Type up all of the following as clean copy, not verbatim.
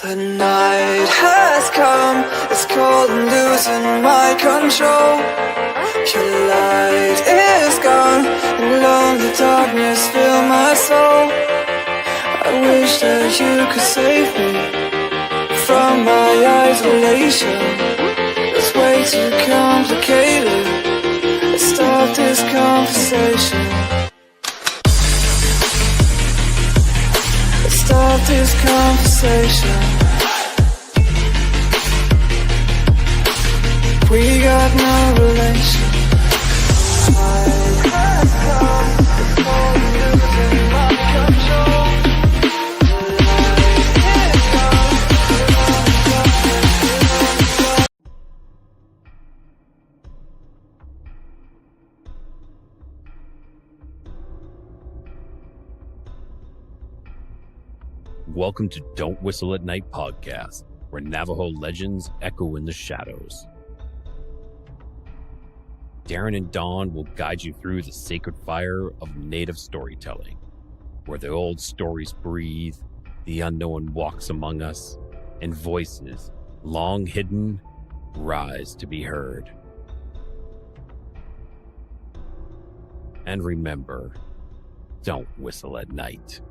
The night has come, it's cold and losing my control. Your light is gone, and lonely darkness fill my soul. I wish that you could save me from my isolation. It's way too complicated. Let's start this conversation. Let's start this conversation. We got no relation. Welcome to Don't Whistle at Night podcast, where Navajo legends echo in the shadows. Darren and Dawn will guide you through the sacred fire of native storytelling, where the old stories breathe, the unknown walks among us, and voices, long hidden, rise to be heard. And remember, don't whistle at night.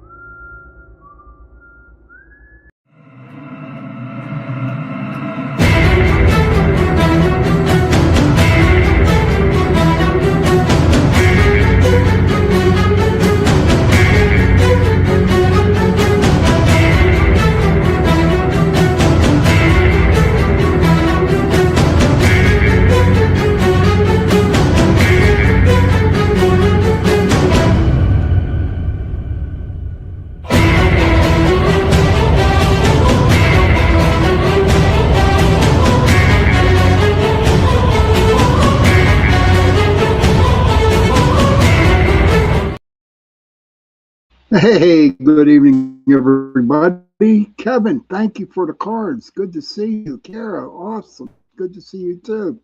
Hey, good evening, everybody. Kevin, thank you for the cards. Good to see you. Kara, awesome. Good to see you too.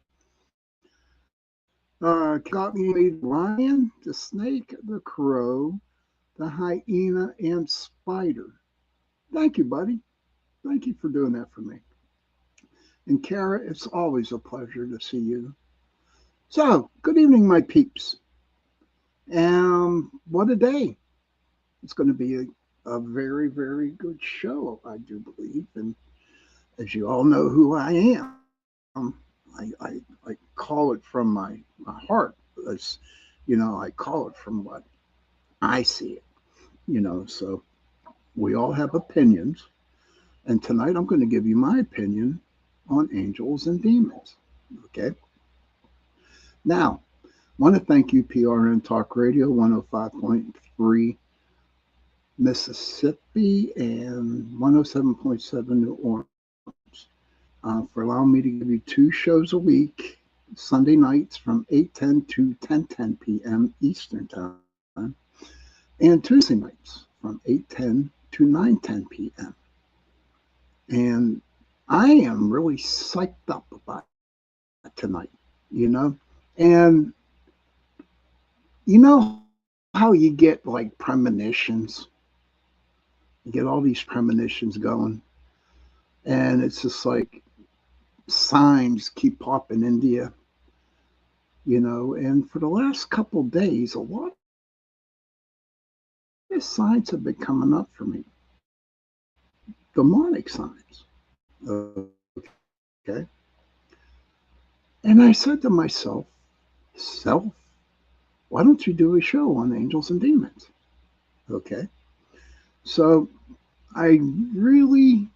Got me the lion, the snake, the crow, the hyena, and spider. Thank you, buddy. Thank you for doing that for me. And Kara, it's always a pleasure to see you. So, good evening, my peeps. What a day. It's going to be a very, very good show, I do believe. And as you all know who I am, I call it from my heart. As, I call it from what I see it, so we all have opinions. And tonight I'm going to give you my opinion on angels and demons. Okay. Now, I want to thank you, PRN Talk Radio 105.3 Mississippi and 107.7 New Orleans for allowing me to give you two shows a week, Sunday nights from 8:10 to 10:10 p.m. Eastern Time, and Tuesday nights from 8:10 to 9:10 p.m. And I am really psyched up about it tonight, and how you get like premonitions. You get all these premonitions going, and it's just like signs keep popping into you, and for the last couple of days, a lot of signs have been coming up for me. Demonic signs. Okay. And I said to myself, why don't you do a show on angels and demons? Okay. So I really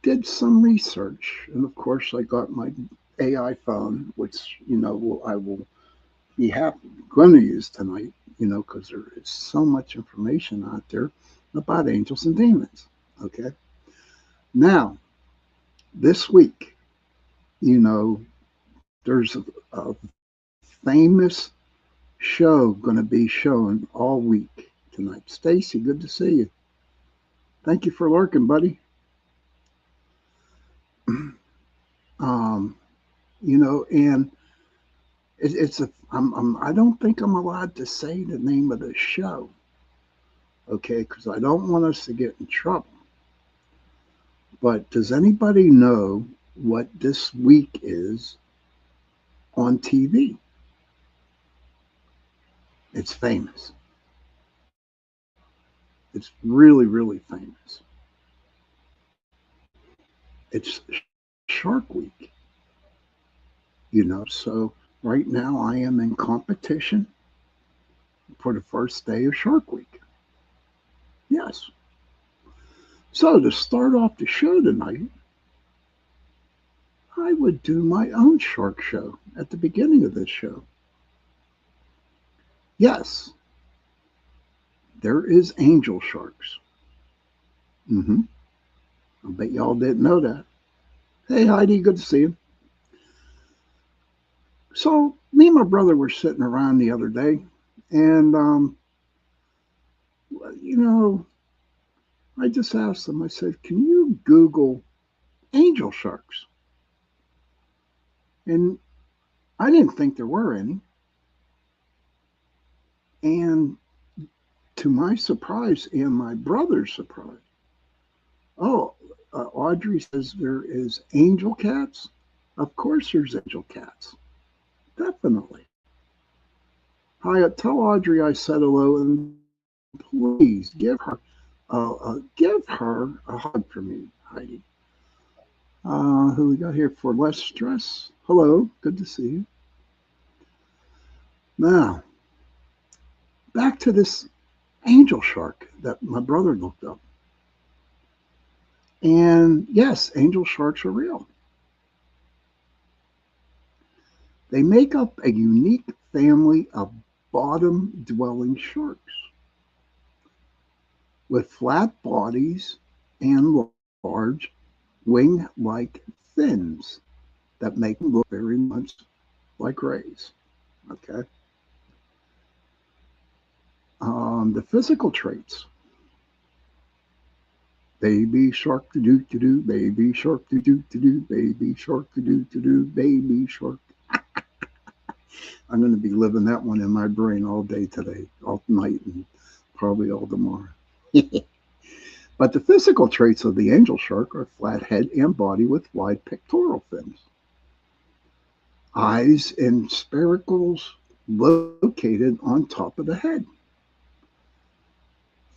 did some research, and of course I got my AI phone, which I will be going to use tonight, because there is so much information out there about angels and demons. Okay. Now, this week, there's a famous show going to be shown all week tonight. Stacy, good to see you. Thank you for lurking, buddy. And I don't think I'm allowed to say the name of the show, okay? Because I don't want us to get in trouble. But does anybody know what this week is on TV? It's famous. It's really, really famous. It's Shark Week, So right now I am in competition for the first day of Shark Week. Yes. So to start off the show tonight, I would do my own shark show at the beginning of this show. Yes, there is angel sharks. I bet y'all didn't know that. Hey Heidi, good to see you. So me and my brother were sitting around the other day, and you know, I just asked him. I said, "Can you Google angel sharks?" And I didn't think there were any. And to my surprise and my brother's surprise, oh, Audrey says there is angel cats. Of course, there's angel cats. Definitely. Hi, tell Audrey I said hello, and please give her a hug for me, Heidi. Who we got here for less stress? Hello, good to see you. Now, back to this angel shark that my brother looked up. And yes, angel sharks are real. They make up a unique family of bottom dwelling sharks with flat bodies and large wing like fins that make them look very much like rays. Okay. The physical traits: baby shark to do to do, baby shark to do to do, baby shark to do to do, baby shark. I'm going to be living that one in my brain all day today, all night, and probably all tomorrow. But the physical traits of the angel shark are flat head and body with wide pectoral fins, eyes and spiracles located on top of the head,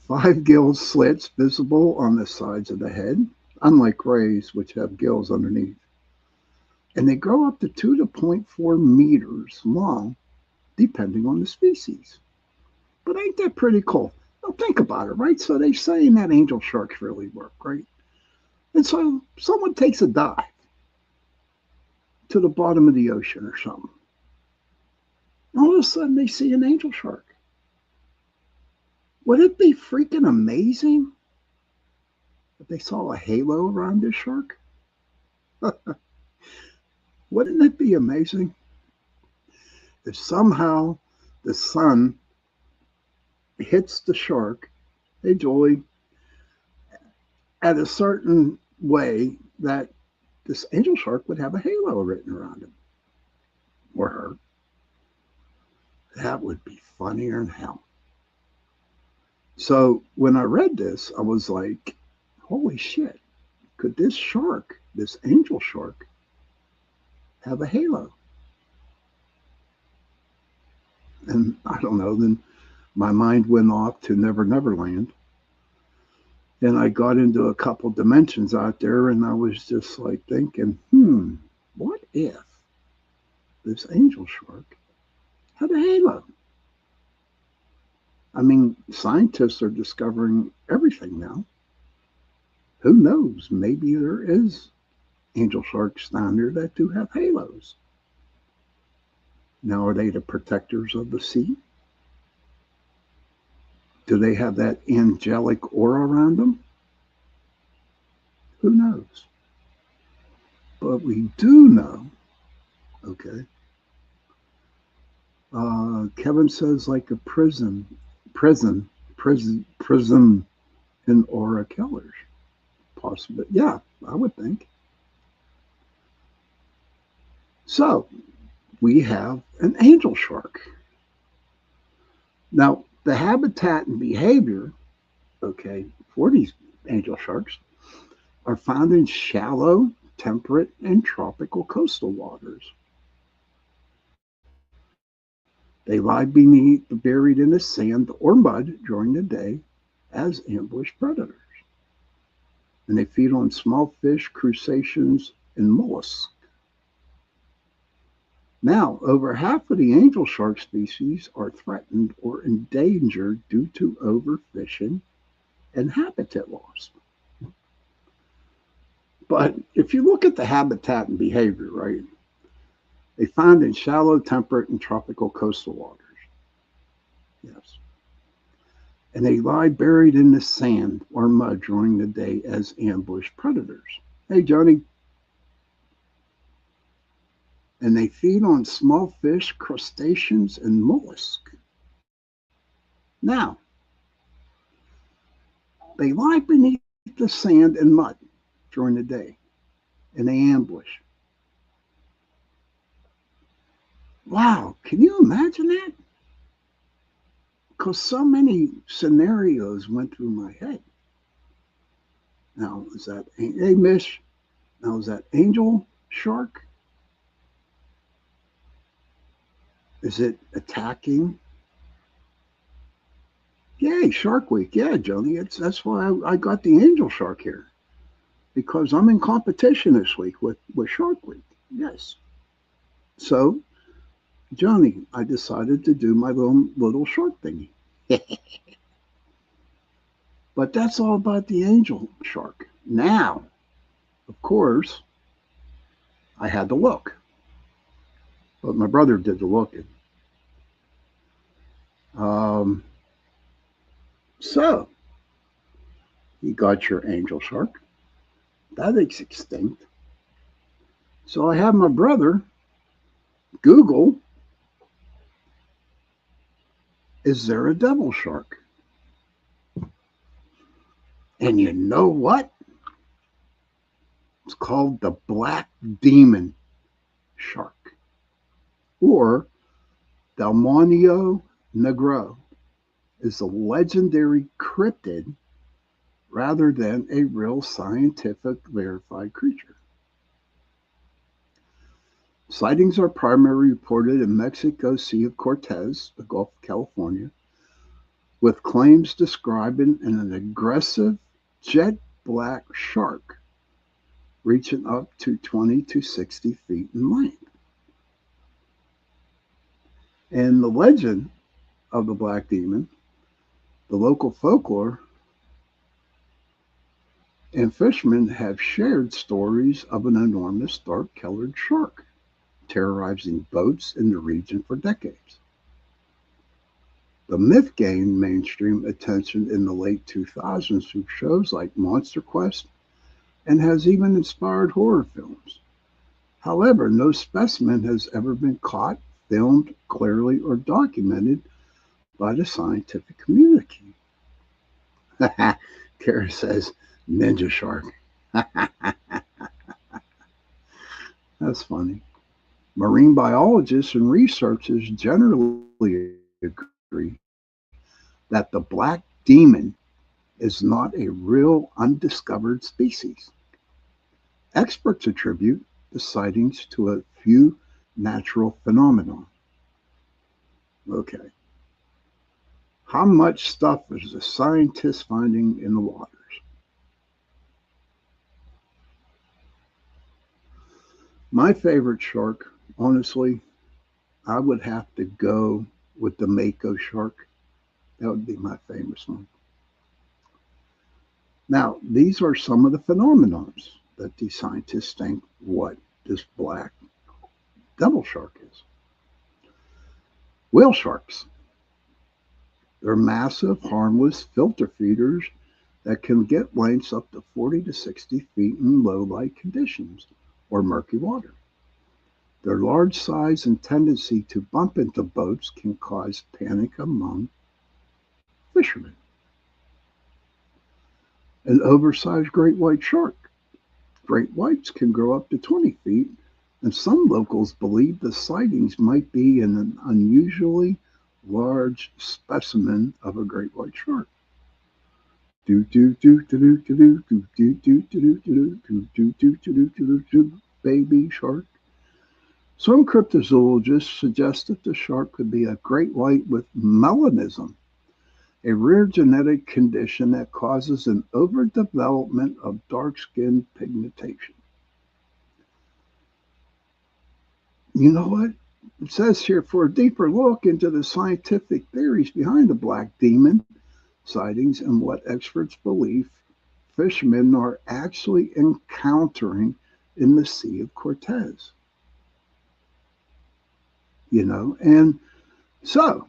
5 gill slits visible on the sides of the head, unlike rays, which have gills underneath. And they grow up to 2 to 0.4 meters long, depending on the species. But ain't that pretty cool? Now think about it, right? So they're saying that angel sharks really work, right? And so someone takes a dive to the bottom of the ocean or something. All of a sudden they see an angel shark. Would it be freaking amazing if they saw a halo around this shark? Wouldn't it be amazing if somehow the sun hits the shark, hey Jolie, at a certain way that this angel shark would have a halo written around him or her? That would be funnier than hell. So when I read this, I was like, holy shit, could this shark, this angel shark, have a halo? And I don't know, then my mind went off to Never Never Land. And I got into a couple dimensions out there, and I was just like thinking, what if this angel shark had a halo? I mean, scientists are discovering everything now. Who knows? Maybe there is angel sharks down there that do have halos. Now, are they the protectors of the sea? Do they have that angelic aura around them? Who knows? But we do know, okay. Kevin says like a prism in aura killers. Possibly, yeah, I would think. So we have an angel shark. Now, the habitat and behavior, okay, for these angel sharks are found in shallow, temperate, and tropical coastal waters. They lie beneath, buried in the sand or mud during the day as ambush predators. And they feed on small fish, crustaceans, and mollusks. Now, over half of the angel shark species are threatened or endangered due to overfishing and habitat loss. But if you look at the habitat and behavior, right, they find in shallow, temperate, and tropical coastal waters. Yes. And they lie buried in the sand or mud during the day as ambush predators. Hey, Johnny. And they feed on small fish, crustaceans, and mollusks. Now, they lie beneath the sand and mud during the day, and they ambush. Wow, can you imagine that? Because so many scenarios went through my head. Now, is that, hey, Mish, now is that angel shark? Is it attacking? Yay, Shark Week. Yeah, Johnny, that's why I got the angel shark here. Because I'm in competition this week with Shark Week. Yes. So, Johnny, I decided to do my little shark thingy. But that's all about the angel shark. Now, of course, I had to look. But my brother did the looking. So, you got your angel shark. That is extinct. So I have my brother Google, is there a devil shark? And you know what? It's called the black demon shark, or Delmonio negro, is a legendary cryptid rather than a real scientific verified creature. Sightings are primarily reported in Mexico Sea of Cortez, the Gulf of California, with claims describing an aggressive jet black shark reaching up to 20 to 60 feet in length. And the legend of the black demon, the local folklore, and fishermen have shared stories of an enormous dark-colored shark terrorizing boats in the region for decades. The myth gained mainstream attention in the late 2000s through shows like Monster Quest and has even inspired horror films. However, no specimen has ever been caught, filmed clearly, or documented by the scientific community. Kara says, Ninja Shark. That's funny. Marine biologists and researchers generally agree that the black demon is not a real undiscovered species. Experts attribute the sightings to a few natural phenomena. Okay. How much stuff is the scientist finding in the waters? My favorite shark, honestly, I would have to go with the mako shark. That would be my famous one. Now, these are some of the phenomena that the scientists think what this black devil shark is. Whale sharks. They're massive, harmless filter feeders that can get lengths up to 40 to 60 feet in low light conditions or murky water. Their large size and tendency to bump into boats can cause panic among fishermen. An oversized great white shark. Great whites can grow up to 20 feet, and some locals believe the sightings might be in an unusually large specimen of a great white shark. Do do do do do do do do do do do do do do do do do baby shark. Some cryptozoologists suggest that the shark could be a great white with melanism, a rare genetic condition that causes an overdevelopment of dark skin pigmentation. You know what? It says here for a deeper look into the scientific theories behind the black demon sightings and what experts believe fishermen are actually encountering in the Sea of Cortez. And so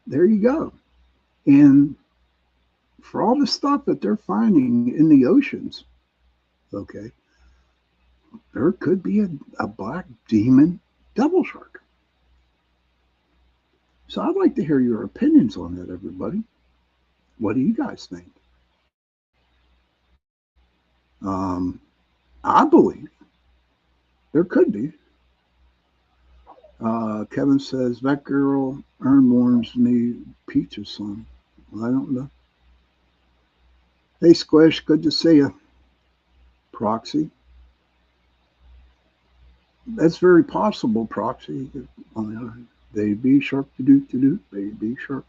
there you go. And for all the stuff that they're finding in the oceans, okay, there could be a black demon devil shark. So I'd like to hear your opinions on that, everybody. What do you guys think? Um, I believe there could be. Kevin says that girl Earn warns me Peach's song. Well, I don't know. Hey Squish, good to see you. Proxy. That's very possible, Proxy. Baby shark to do, baby shark.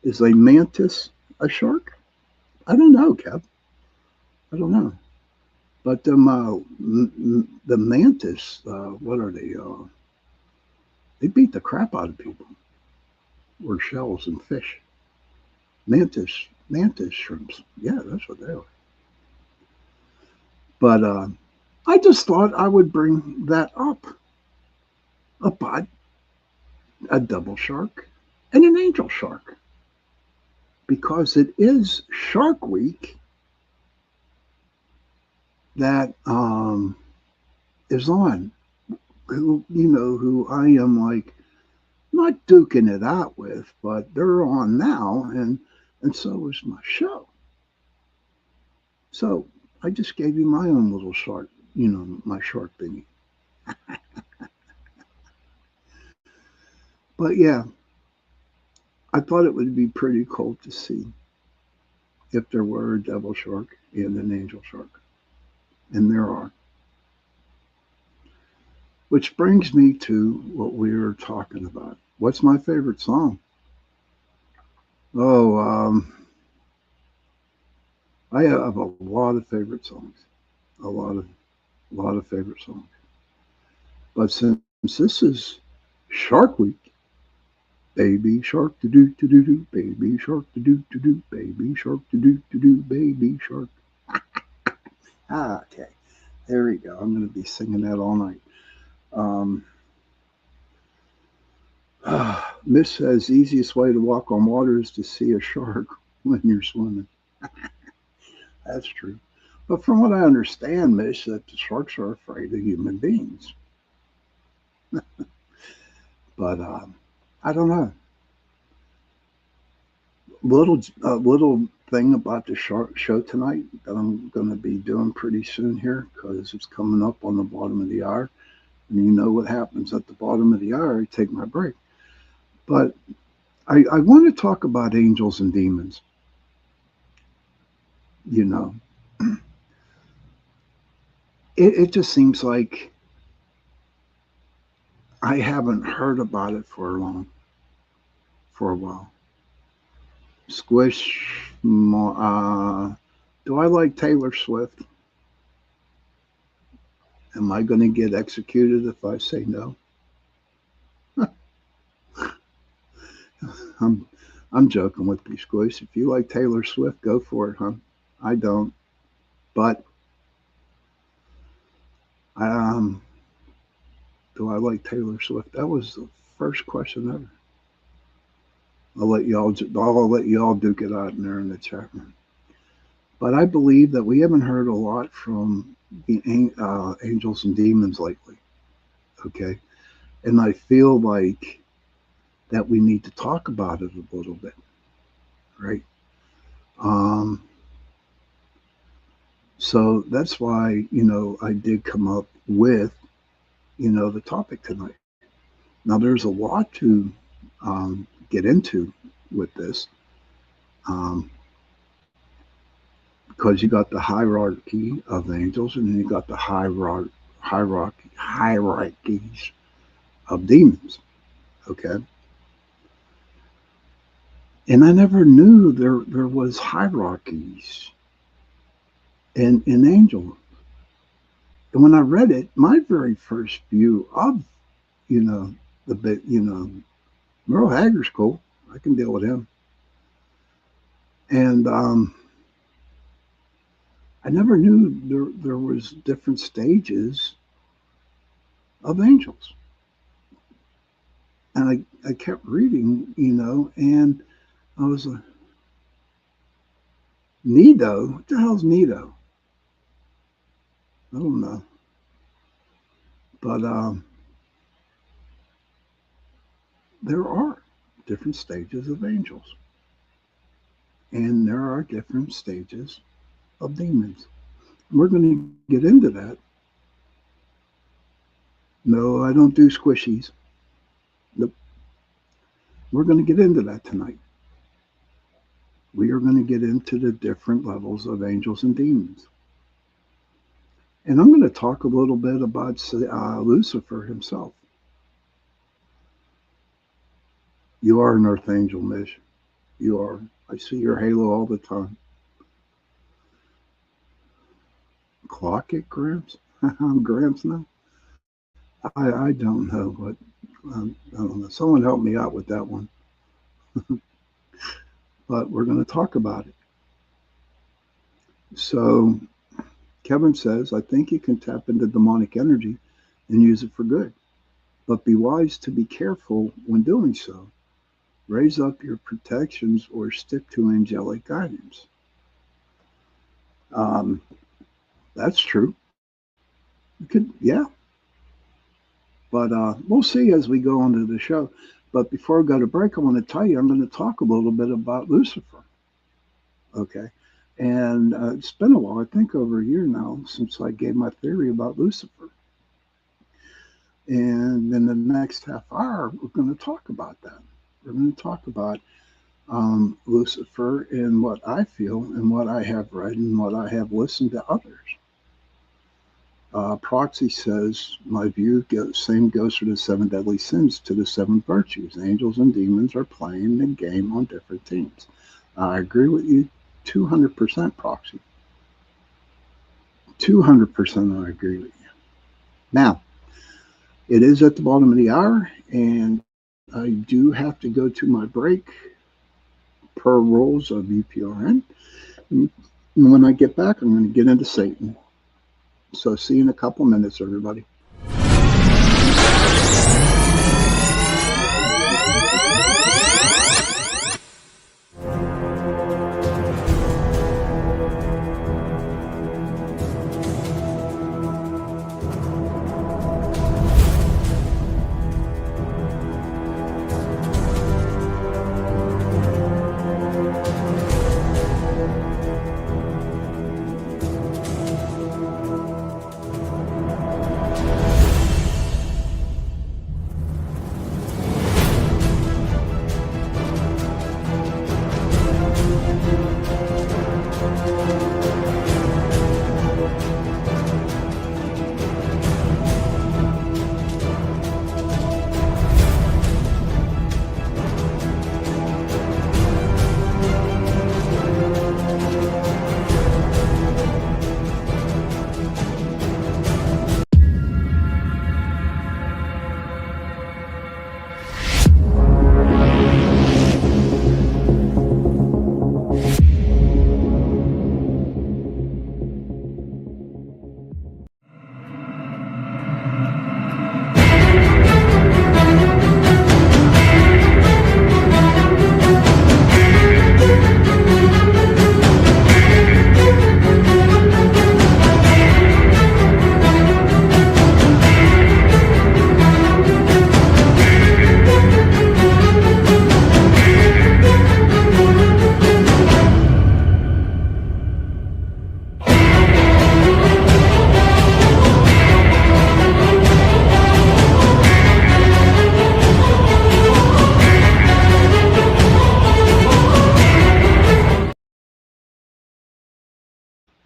Is a mantis a shark? I don't know, Kev. I don't know. But the mantis, what are they? They beat the crap out of people. Or shells and fish. Mantis shrimps. Yeah, that's what they are. But I just thought I would bring that up about a double shark and an angel shark because it is Shark Week that is on. Who I am like not duking it out with, but they're on now, and so is my show. So I just gave you my own little shark, my shark thingy. But yeah, I thought it would be pretty cool to see if there were a devil shark and an angel shark. And there are. Which brings me to what we were talking about. What's my favorite song? Oh, I have a lot of favorite songs. A lot of favorite songs. But since this is Shark Week, baby shark to do, baby shark to do, baby shark to do, baby shark. Okay, there we go. I'm going to be singing that all night. Miss says easiest way to walk on water is to see a shark when you're swimming. That's true. But from what I understand, Miss, that the sharks are afraid of human beings. But I don't know. Little thing about the shark show tonight that I'm going to be doing pretty soon here because it's coming up on the bottom of the hour. And you know what happens at the bottom of the hour, I take my break. But I want to talk about angels and demons. It just seems like I haven't heard about it for a while. Squish, do I like Taylor Swift? Am I going to get executed if I say no? I'm joking with you, Squish. If you like Taylor Swift, go for it, huh? I don't. But do I like Taylor Swift? That was the first question ever. I'll let y'all duke it out in there in the chat room. But I believe that we haven't heard a lot from the angels and demons lately. Okay, and I feel like that we need to talk about it a little bit, right? So that's why I did come up with the topic tonight. Now there's a lot to get into with this. because you got the hierarchy of angels, and then you got the hierarchies of demons. Okay. And I never knew there was hierarchies in angels. And when I read it, my very first view of, Merle Haggard's cool. I can deal with him. And I never knew there was different stages of angels. And I kept reading, and I was like, Nido? What the hell's Nido? I don't know. But there are different stages of angels. And there are different stages of demons. We're going to get into that. No, I don't do squishies. Nope. We're going to get into that tonight. We are going to get into the different levels of angels and demons. And I'm going to talk a little bit about Lucifer himself. You are an earth angel, Mish. You are. I see your halo all the time. Clock it, Gramps? I'm Gramps now? I don't know, but I don't know. Someone help me out with that one. But we're going to talk about it. So Kevin says, I think you can tap into demonic energy and use it for good. But be wise to be careful when doing so. Raise up your protections or stick to angelic guidance. That's true. You could, yeah. But we'll see as we go on to the show. But before I go to break, I want to tell you, I'm going to talk a little bit about Lucifer. Okay. And it's been a while, I think over a year now, since I gave my theory about Lucifer. And in the next half hour, we're going to talk about that. We're going to talk about Lucifer and what I feel and what I have read and what I have listened to others. Proxy says, my view same goes for the 7 deadly sins to the 7 virtues. Angels and demons are playing the game on different teams. I agree with you 200%, Proxy. 200% I agree with you. Now, it is at the bottom of the hour, and I do have to go to my break per rules of UPRN. And when I get back, I'm going to get into Satan. So see you in a couple minutes, everybody.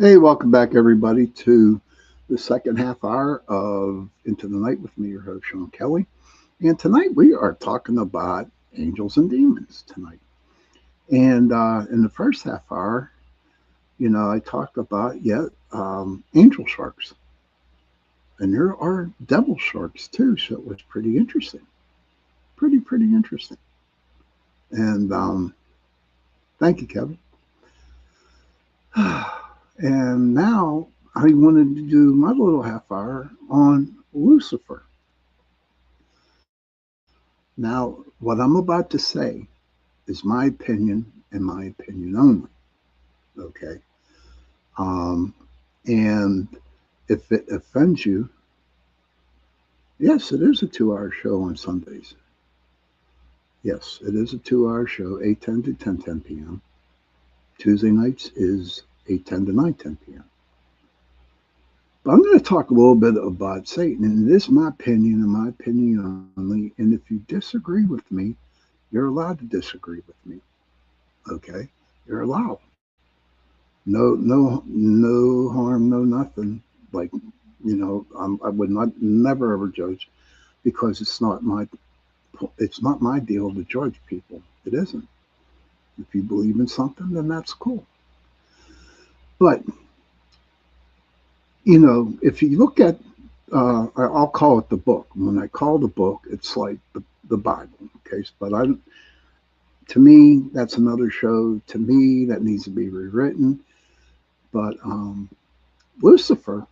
Hey, welcome back, everybody, to the second half hour of Into the Night with me, your host, Sean Kelly. And tonight we are talking about angels and demons tonight. And in the first half hour, I talked about angel sharks. And there are devil sharks too, so it was pretty interesting. Pretty interesting. And thank you, Kevin. And now I wanted to do my little half hour on Lucifer. Now, what I'm about to say is my opinion and my opinion only. Okay. Um, and if it offends you, yes, it is a 2 hour show on Sundays. Yes, it is a 2 hour show, 8:10 to 10:10 p.m. Tuesday nights is 8:10 to 9:10 p.m. But I'm going to talk a little bit about Satan, and this is my opinion and my opinion only. And if you disagree with me, you're allowed to disagree with me. Okay, you're allowed. No harm, no nothing. Like, I would not never ever judge because it's not my deal to judge people. It isn't. If you believe in something, then that's cool. But if you look at, I'll call it the book. When I call the book, it's like the Bible. Okay, but to me, that's another show. To me, that needs to be rewritten. But Lucifer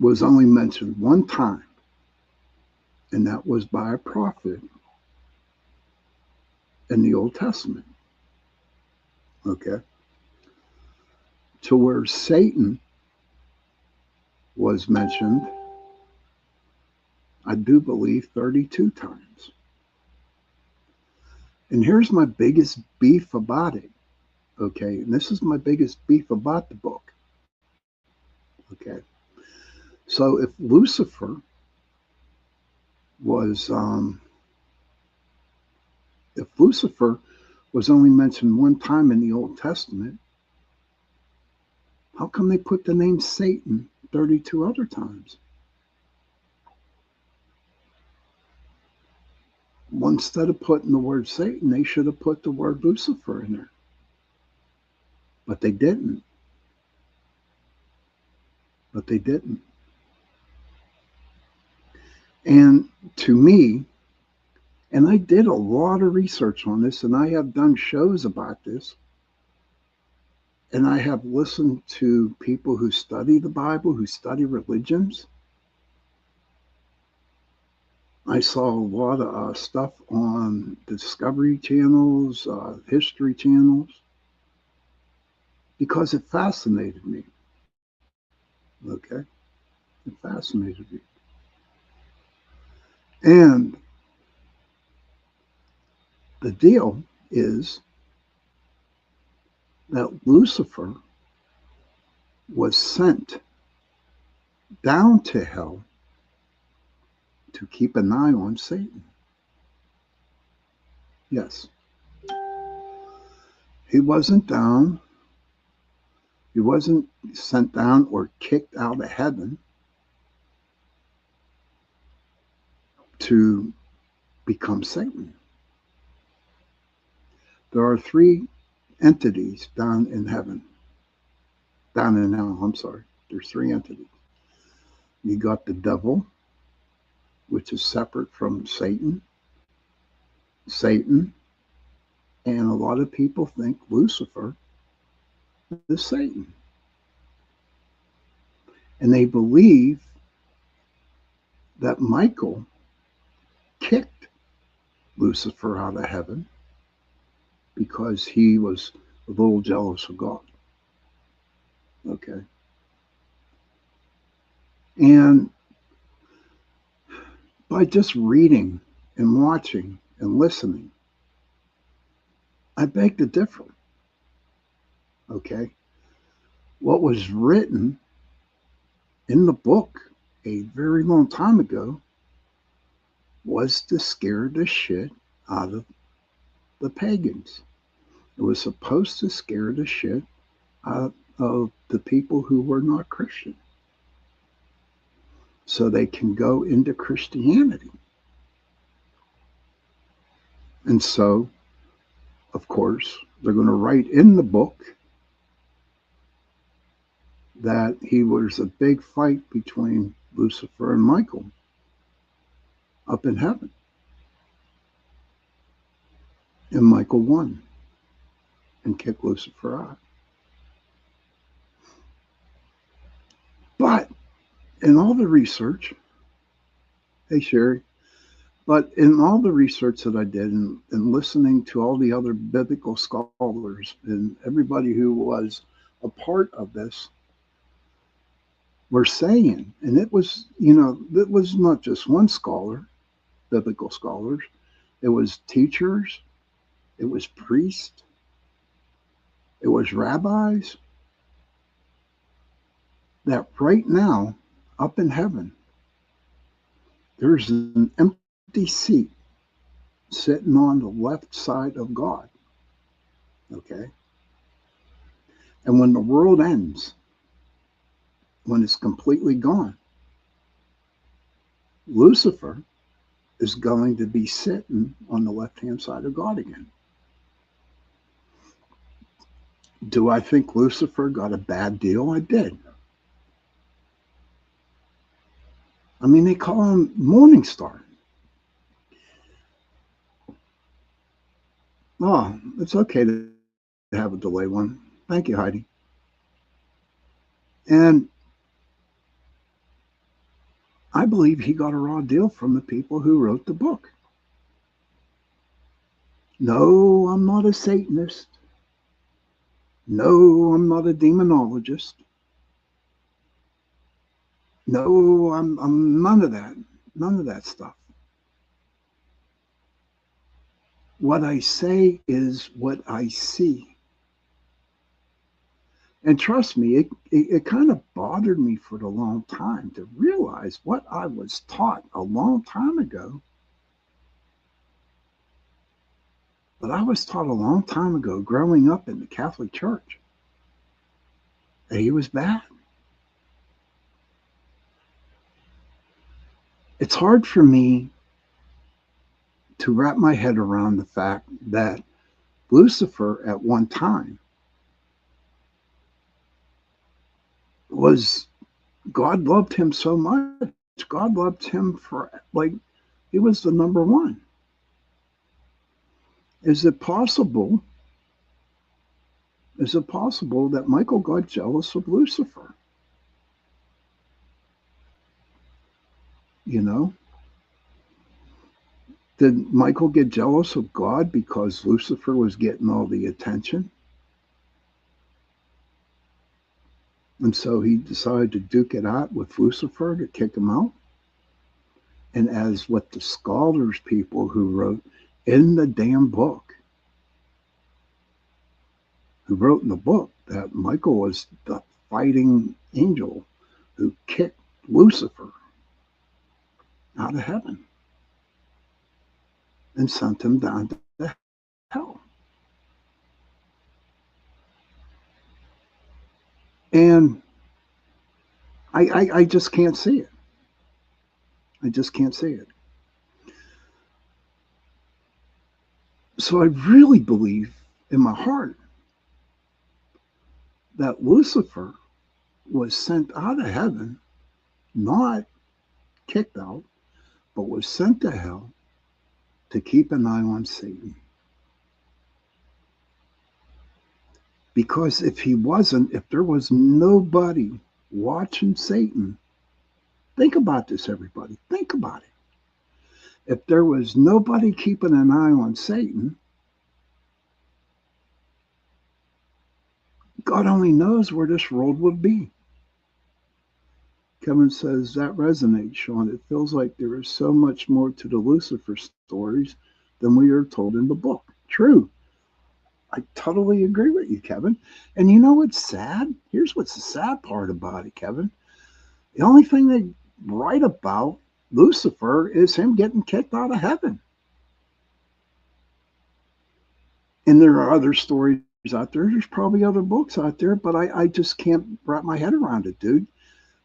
was only mentioned one time, and that was by a prophet in the Old Testament. Okay, to where Satan was mentioned, I do believe 32 times. And here's my biggest beef about it. Okay, and this is my biggest beef about the book. Okay, so was if Lucifer was only mentioned one time in the Old Testament, how come they put the name Satan 32 other times? Well, instead of putting the word Satan, they should have put the word Lucifer in there. But they didn't. And to me, and I did a lot of research on this, and I have done shows about this, and I have listened to people who study the Bible, who study religions. I saw a lot of stuff on Discovery channels, history channels, because it fascinated me. Okay? It fascinated me. And the deal is that Lucifer was sent down to hell to keep an eye on Satan. Yes. He wasn't down. He wasn't sent down or kicked out of heaven to become Satan. There are three entities down in heaven. Down in hell, I'm sorry. There's three entities. You got the devil, which is separate from Satan. And a lot of people think Lucifer is Satan. And they believe that Michael kicked Lucifer out of heaven because he was a little jealous of God. Okay. And by just reading and watching and listening, I beg to differ. Okay. What was written in the book a very long time ago was to scare the shit out of the pagans. It was supposed to scare the shit out of the people who were not Christian so they can go into Christianity. And so, of course, they're going to write in the book that he was a big fight between Lucifer and Michael up in heaven. And Michael won and kicked Lucifer out. But in all the research, hey Sherry, but in all the research that I did and listening to all the other biblical scholars and everybody who was a part of this, were saying, and it was, it was not just one scholar, biblical scholars, it was teachers, it was priests, it was rabbis, that right now, up in heaven, there's an empty seat sitting on the left side of God. Okay? And when the world ends, when it's completely gone, Lucifer is going to be sitting on the left-hand side of God again. Do I think Lucifer got a bad deal? I did. I mean, they call him Morning Star. Oh, it's okay to have a delay one. Thank you, Heidi. And I believe he got a raw deal from the people who wrote the book. No, I'm not a Satanist. No, I'm not a demonologist. No, I'm none of that. None of that stuff. What I say is what I see. And trust me, it kind of bothered me for a long time to realize what I was taught a long time ago. But I was taught a long time ago, growing up in the Catholic Church, that he was bad. It's hard for me to wrap my head around the fact that Lucifer at one time was, God loved him so much. God loved him for, like, he was the number one. Is it possible that Michael got jealous of Lucifer? You know? Did Michael get jealous of God because Lucifer was getting all the attention? And so he decided to duke it out with Lucifer to kick him out? And as what the scholars people who wrote in the damn book, who wrote in the book that Michael was the fighting angel who kicked Lucifer out of heaven and sent him down to hell. And I just can't see it. I just can't see it. So I really believe in my heart that Lucifer was sent out of heaven, not kicked out, but was sent to hell to keep an eye on Satan. Because if he wasn't, if there was nobody watching Satan, think about this, everybody. Think about it. If there was nobody keeping an eye on Satan, God only knows where this world would be. Kevin says, that resonates, Sean. It feels like there is so much more to the Lucifer stories than we are told in the book. True. I totally agree with you, Kevin. And you know what's sad? Here's what's the sad part about it, Kevin. The only thing they write about Lucifer is him getting kicked out of heaven. And there are other stories out there. There's probably other books out there, but I just can't wrap my head around it, dude.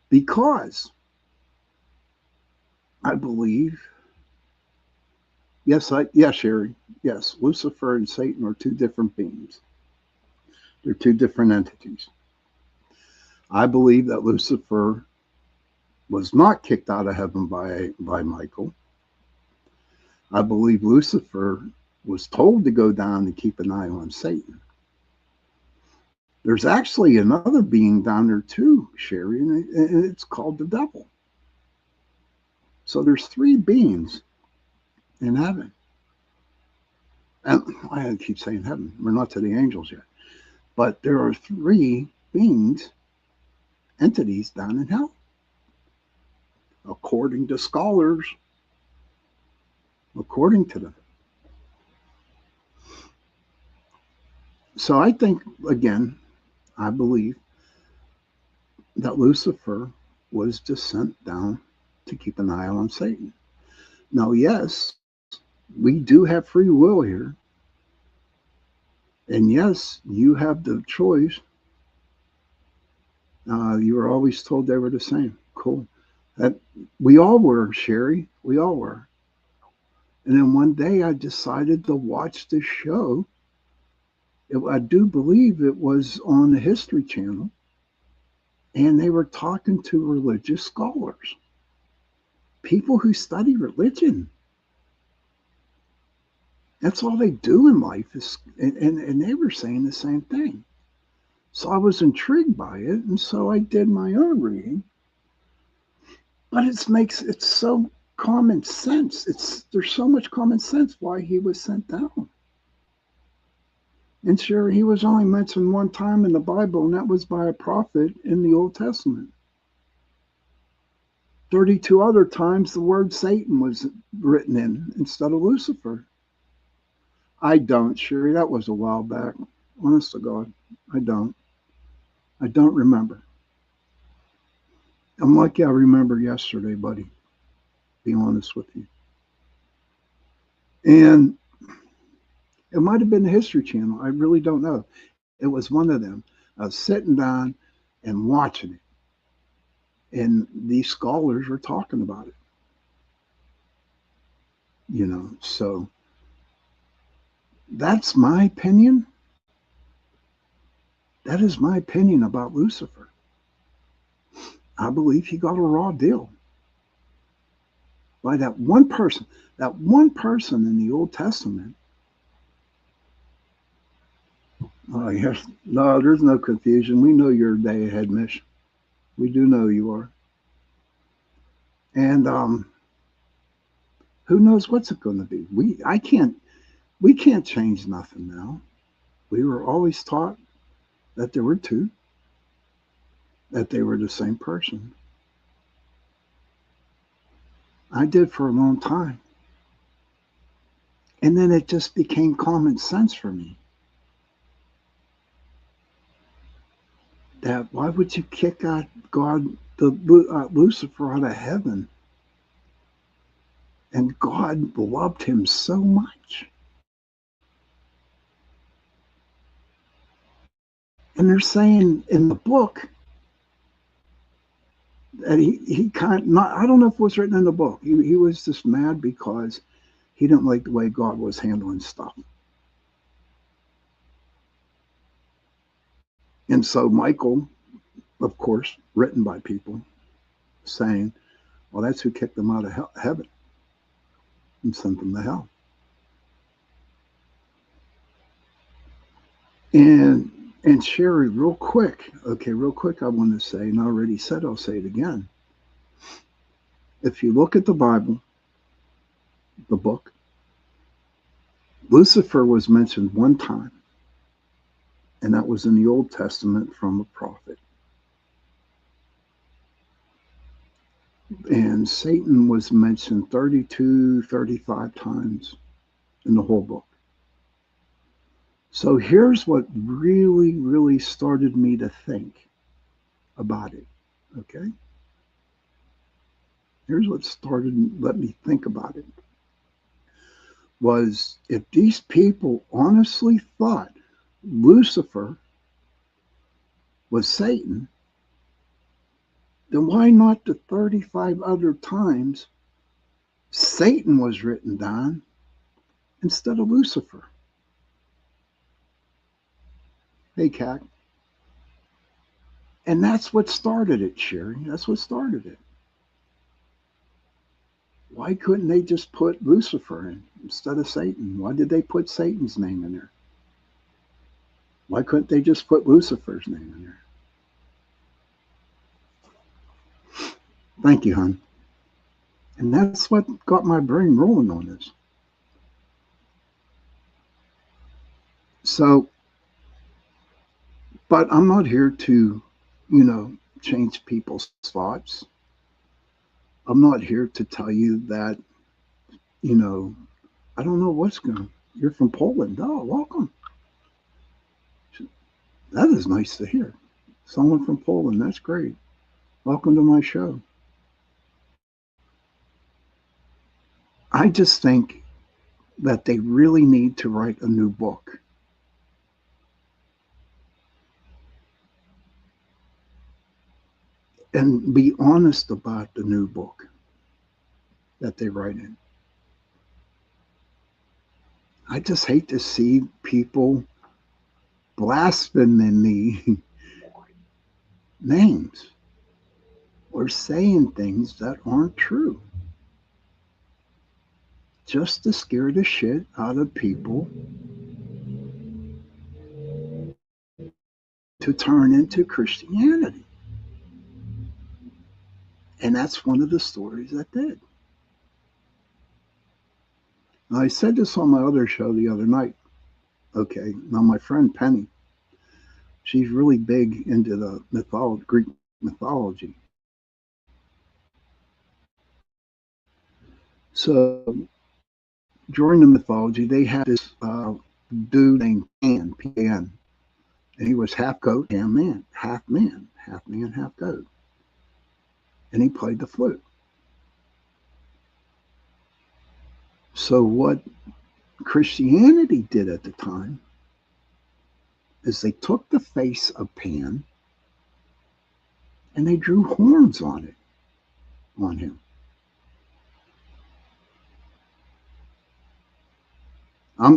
Because I believe, yes, Sherry, yes, Lucifer and Satan are two different beings. They're two different entities. I believe that Lucifer was not kicked out of heaven by Michael. I believe Lucifer was told to go down and keep an eye on Satan. There's actually another being down there too, Sherry, and it's called the devil. So there's three beings in heaven. And I keep saying heaven. We're not to the angels yet. But there are three beings, entities down in hell. According to scholars, according to them. So I think, again, I believe that Lucifer was just sent down to keep an eye on Satan. Now, yes, we do have free will here. And yes, you have the choice. You were always told they were the same. Cool. That we all were, Sherry. We all were. And then one day I decided to watch this show. I do believe it was on the History Channel. And they were talking to religious scholars, people who study religion. That's all they do in life is, and they were saying the same thing. So I was intrigued by it, and so I did my own reading. But it's so common sense. There's so much common sense why he was sent down. And sure, he was only mentioned one time in the Bible, and that was by a prophet in the Old Testament. 32 other times the word Satan was written in instead of Lucifer. I don't, Sherry. That was a while back. Honest to God, I don't. I don't remember. I'm lucky I remember yesterday, buddy. Be honest with you. And it might have been the History Channel. I really don't know. It was one of them. I was sitting down and watching it. And these scholars were talking about it. So that's my opinion. That is my opinion about Lucifer. I believe he got a raw deal by that one person in the Old Testament. Oh, yes. No, there's no confusion. We know you're a day ahead, Mish. We do know you are. And who knows what's it going to be? We can't change nothing now. We were always taught that there were two, that they were the same person. I did for a long time. And then it just became common sense for me. That why would you kick out Lucifer out of heaven? And God loved him so much. And they're saying in the book that he kind of, not, I don't know if it was written in the book. He was just mad because he didn't like the way God was handling stuff. And so Michael, of course, written by people, saying, well, that's who kicked them out of heaven and sent them to hell. And Sherry, real quick, I want to say, and I already said, I'll say it again. If you look at the Bible, the book, Lucifer was mentioned one time, and that was in the Old Testament from a prophet. And Satan was mentioned 32, 35 times in the whole book. So here's what really, really started me to think about it, okay? Here's what let me think about it. Was if these people honestly thought Lucifer was Satan, then why not the 35 other times Satan was written down instead of Lucifer? Hey, Cat. And that's what started it, Sherry. That's what started it. Why couldn't they just put Lucifer in instead of Satan? Why did they put Satan's name in there? Why couldn't they just put Lucifer's name in there? Thank you, hon. And that's what got my brain rolling on this. So, but I'm not here to, change people's thoughts. I'm not here to tell you that, I don't know what's going. You're from Poland. Oh, welcome. That is nice to hear. Someone from Poland. That's great. Welcome to my show. I just think that they really need to write a new book. And be honest about the new book that they write in. I just hate to see people blaspheming the names or saying things that aren't true just to scare the shit out of people to turn into Christianity. And that's one of the stories that did. Now, I said this on my other show the other night. Okay, now my friend Penny, she's really big into the Greek mythology. So during the mythology, they had this dude named Pan, P-A-N, and he was half goat, half man, half goat. And he played the flute. So what Christianity did at the time is they took the face of Pan and they drew horns on him. I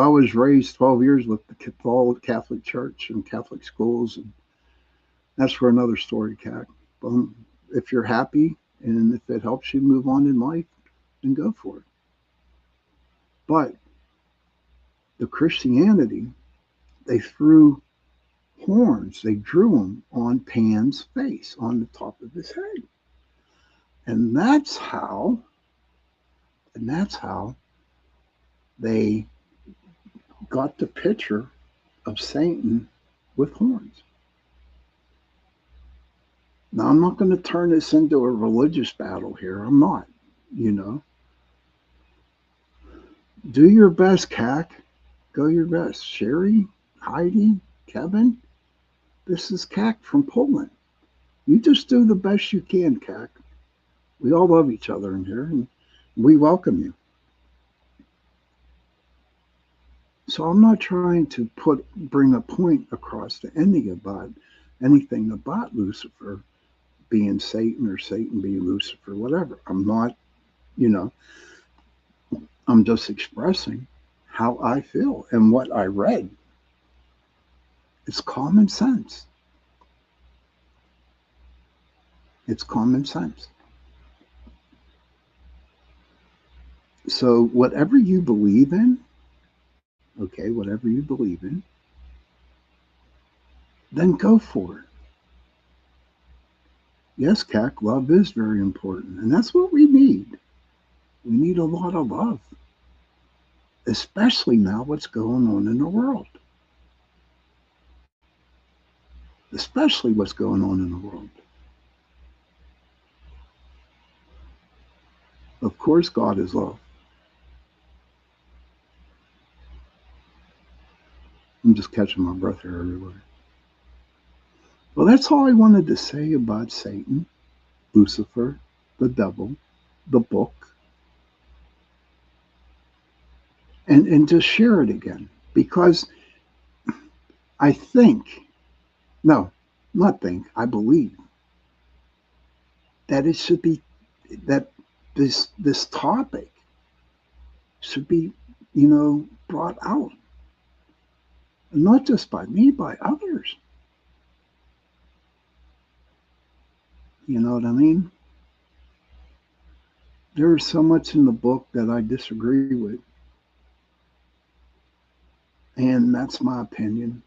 was raised 12 years with the Catholic Church and Catholic schools, and that's for another story, Cat. If you're happy and if it helps you move on in life, then go for it. But the Christianity, they threw horns, they drew them on Pan's face, on the top of his head. And that's how they got the picture of Satan with horns. Now, I'm not going to turn this into a religious battle here. I'm not, Do your best, Cac. Go your best. Sherry, Heidi, Kevin, this is Cac from Poland. You just do the best you can, Cac. We all love each other in here, and we welcome you. So I'm not trying to bring a point across to anything about Lucifer being Satan or Satan being Lucifer, whatever. I'm not, I'm just expressing how I feel and what I read. It's common sense. It's common sense. So whatever you believe in, then go for it. Yes, Cac, love is very important. And that's what we need. We need a lot of love, especially now what's going on in the world. Especially what's going on in the world. Of course, God is love. I'm just catching my breath here everywhere. Well, that's all I wanted to say about Satan, Lucifer, the devil, the book, and just share it again. Because I think, no, not think, I believe that it should be, that this topic should be, brought out. And not just by me, by others. You know what I mean? There is so much in the book that I disagree with. And that's my opinion.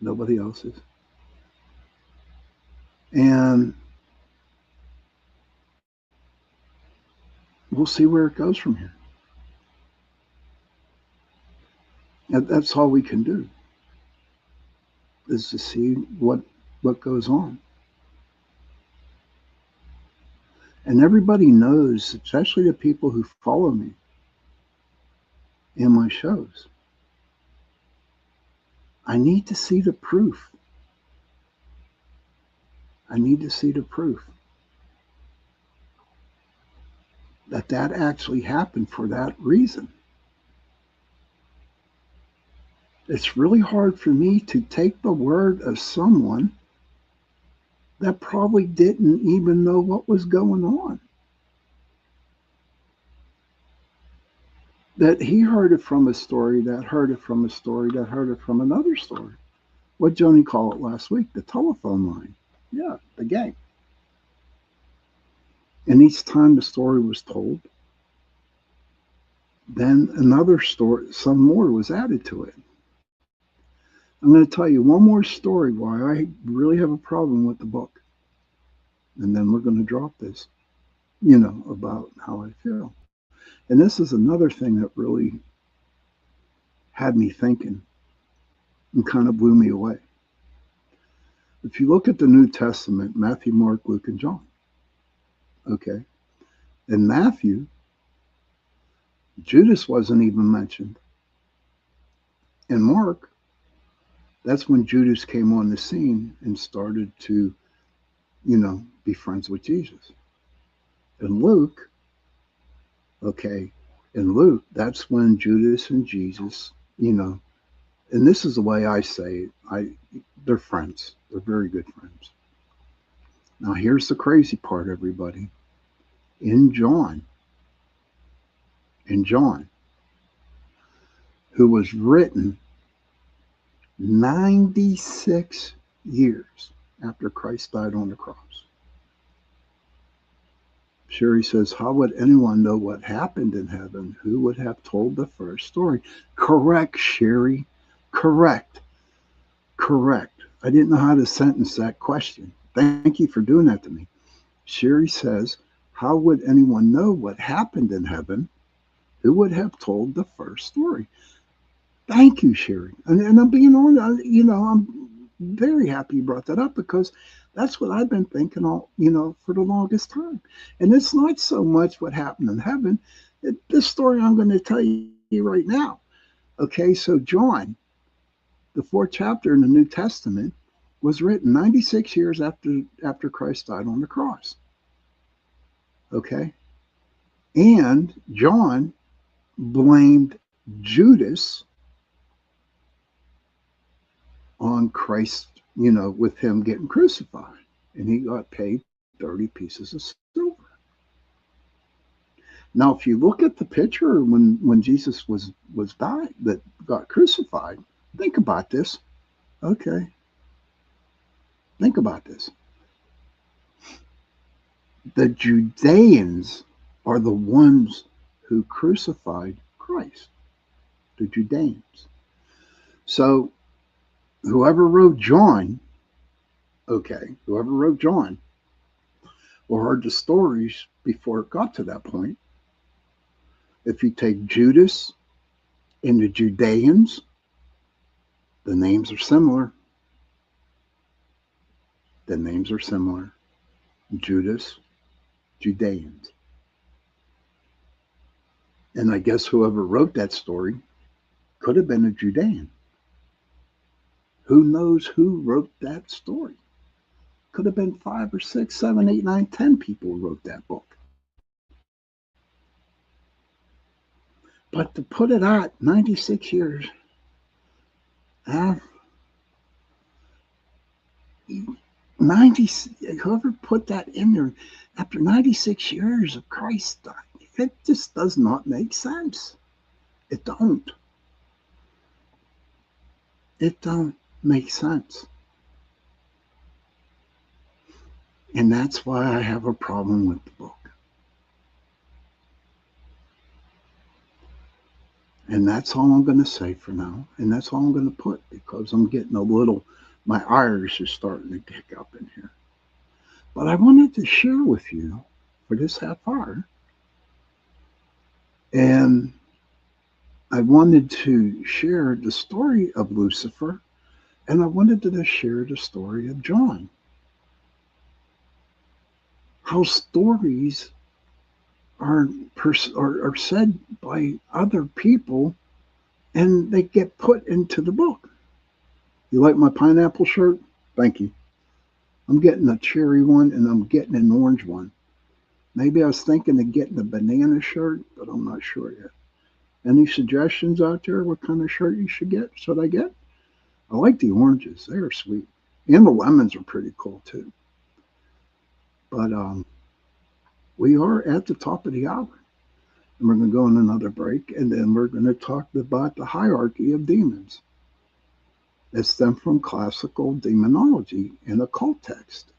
Nobody else's. And we'll see where it goes from here. That's all we can do, is to see what goes on. And everybody knows, especially the people who follow me in my shows, I need to see the proof. I need to see the proof that actually happened for that reason. It's really hard for me to take the word of someone that probably didn't even know what was going on. That he heard it from a story, that heard it from a story, that heard it from another story. What Joni called it last week, the telephone line. Yeah, the gang. And each time the story was told, then another story, some more was added to it. I'm going to tell you one more story why I really have a problem with the book. And then we're going to drop this, about how I feel. And this is another thing that really had me thinking and kind of blew me away. If you look at the New Testament, Matthew, Mark, Luke, and John, okay? In Matthew, Judas wasn't even mentioned. In Mark, that's when Judas came on the scene and started to, be friends with Jesus. In Luke, okay, that's when Judas and Jesus, and this is the way I say it, they're friends. They're very good friends. Now here's the crazy part, everybody. In John, who was written 96 years after Christ died on the cross. Sherry says, how would anyone know what happened in heaven? Who would have told the first story? Correct, Sherry. Correct. I didn't know how to sentence that question. Thank you for doing that to me. Sherry says, how would anyone know what happened in heaven? Who would have told the first story? Thank you, Sherry. And I'm being on, I'm very happy you brought that up, because that's what I've been thinking all, for the longest time. And it's not so much what happened in heaven. This story I'm going to tell you right now. Okay, so John, the 4th chapter in the New Testament, was written 96 years after Christ died on the cross. Okay? And John blamed Judas on Christ, with him getting crucified. And he got paid 30 pieces of silver. Now, if you look at the picture when Jesus was died, that got crucified, think about this. Okay. Think about this. The Judeans are the ones who crucified Christ. The Judeans. So whoever wrote John, or heard the stories before it got to that point, if you take Judas and the Judeans, the names are similar. Judas, Judeans. And I guess whoever wrote that story could have been a Judean. Who knows who wrote that story? Could have been 5 or 6, 7, 8, 9, 10 people who wrote that book. But to put it out 96 years Huh? 90, whoever put that in there after 96 years of Christ dying, it just does not make sense. It don't. It don't make sense. And that's why I have a problem with the book. And that's all I'm going to say for now. And that's all I'm going to put, because I'm getting a little, my Irish is starting to kick up in here. But I wanted to share with you for this half hour. And I wanted to share the story of Lucifer, and I wanted to share the story of John. How stories are said by other people, and they get put into the book. You like my pineapple shirt? Thank you. I'm getting a cherry one, and I'm getting an orange one. Maybe I was thinking of getting a banana shirt, but I'm not sure yet. Any suggestions out there what kind of shirt you should get? Should I get? I like the oranges. They are sweet. And the lemons are pretty cool too. But we are at the top of the hour. And we're going to go on another break. And then we're going to talk about the hierarchy of demons that stem from classical demonology in occult text.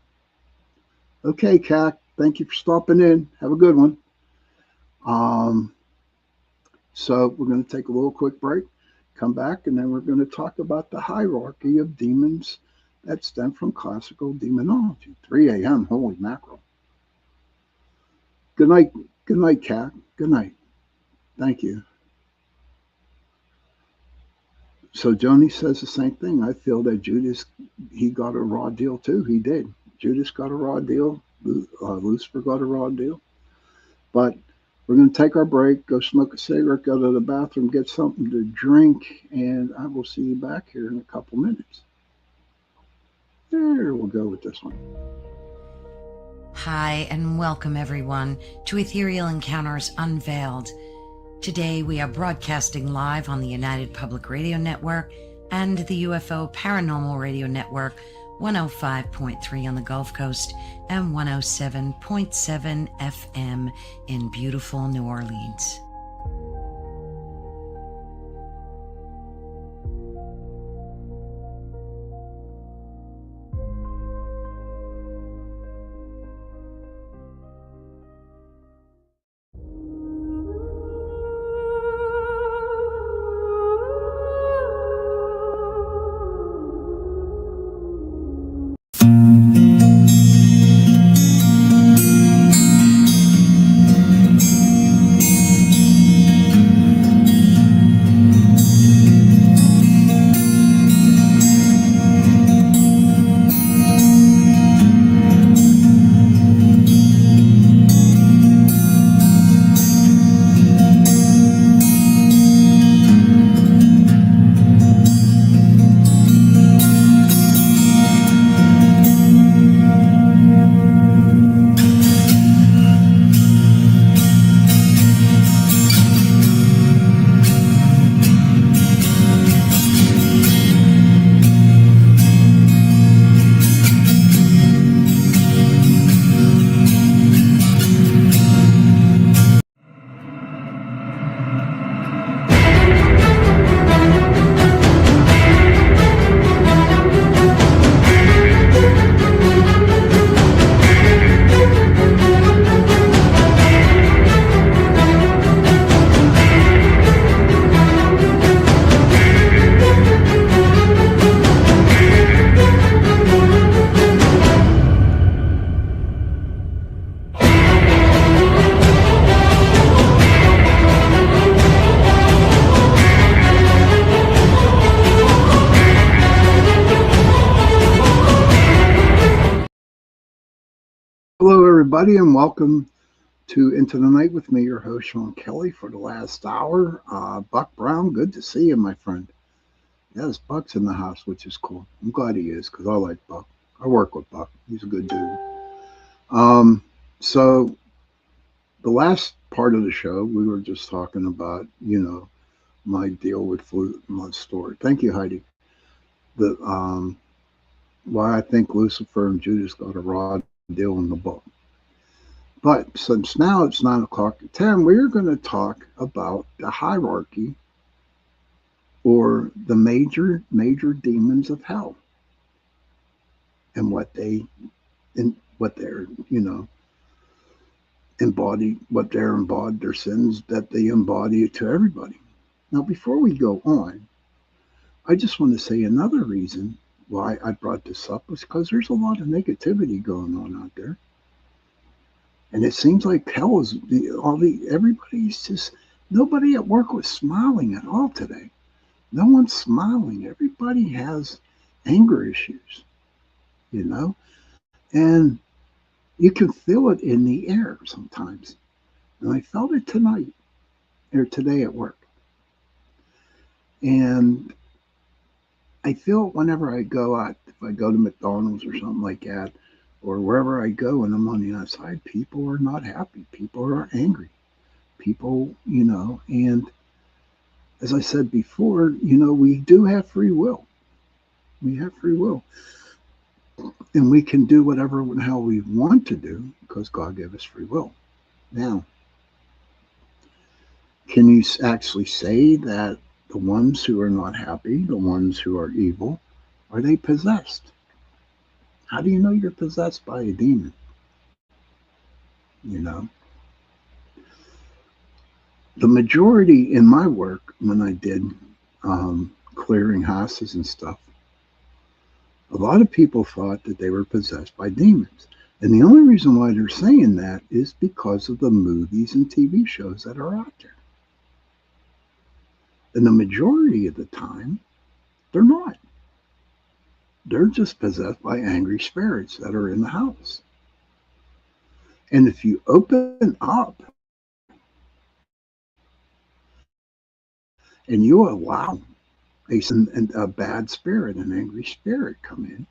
Okay, Kat. Thank you for stopping in. Have a good one. So we're going to take a little quick break, come back, and then we're going to talk about the hierarchy of demons that stem from classical demonology. 3 a.m. Holy mackerel. Good night. Good night, Kat. Good night. Thank you. So Joni says the same thing. I feel that Judas, he got a raw deal too. He did. Judas got a raw deal. Lucifer got a raw deal. But we're going to take our break, go smoke a cigarette, go to the bathroom, get something to drink, and I will see you back here in a couple minutes. There, we'll go with this one. Hi, and welcome everyone to Ethereal Encounters Unveiled. Today we are broadcasting live on the United Public Radio Network and the UFO Paranormal Radio Network, 105.3 on the Gulf Coast and 107.7 FM in beautiful New Orleans. Hello, everybody, and welcome to Into the Night with me, your host, Sean Kelly, for the last hour. Buck Brown, good to see you, my friend. Yes, Buck's in the house, which is cool. I'm glad he is, because I like Buck. I work with Buck. He's a good dude. So the last part of the show, we were just talking about, my deal with my story. Thank you, Heidi. the why I think Lucifer and Judas got a raw deal in the book. But since now it's 9 o'clock at 10, we're going to talk about the hierarchy or the major demons of hell and what they're embody, what they're embodied, their sins that they embody to everybody. Now, before we go on, I just want to say another reason why I brought this up was because there's a lot of negativity going on out there. And it seems like hell is everybody's just, nobody at work was smiling at all today. No one's smiling. Everybody has anger issues, and you can feel it in the air sometimes. And I felt it today at work. And I feel it whenever I go out, if I go to McDonald's or something like that, or wherever I go and I'm on the outside, people are not happy. People are angry. People, and as I said before, we do have free will. We have free will. And we can do whatever the hell we want to do because God gave us free will. Now, can you actually say that the ones who are not happy, the ones who are evil, are they possessed? How do you know you're possessed by a demon? The majority in my work, when I did clearing houses and stuff, a lot of people thought that they were possessed by demons. And the only reason why they're saying that is because of the movies and TV shows that are out there. And the majority of the time, they're not. They're just possessed by angry spirits that are in the house. And if you open up and you allow a bad spirit, an angry spirit come in,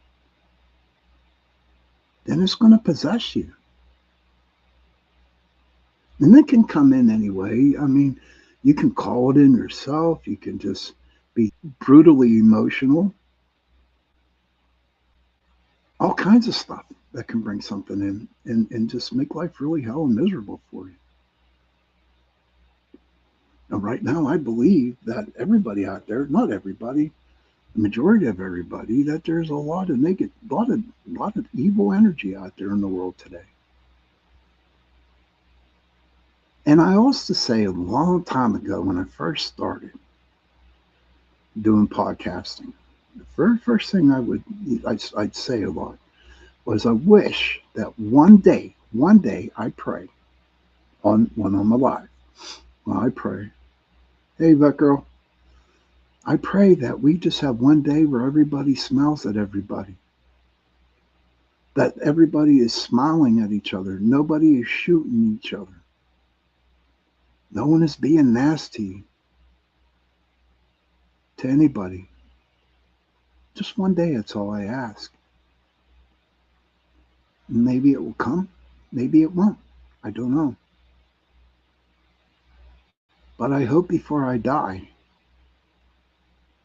then it's going to possess you. And it can come in anyway. I mean, you can call it in yourself. You can just be brutally emotional. All kinds of stuff that can bring something in and just make life really hell and miserable for you. And right now, I believe that everybody out there, not everybody, the majority of everybody, that there's a lot of lot of evil energy out there in the world today. And I used to say a long time ago when I first started doing podcasting, the very first thing I'd say a lot was I wish that one day I pray when I'm alive. When I pray, hey, Vet Girl, I pray that we just have one day where everybody smiles at everybody. That everybody is smiling at each other. Nobody is shooting each other. No one is being nasty to anybody. Just one day, that's all I ask. Maybe it will come. Maybe it won't. I don't know. But I hope before I die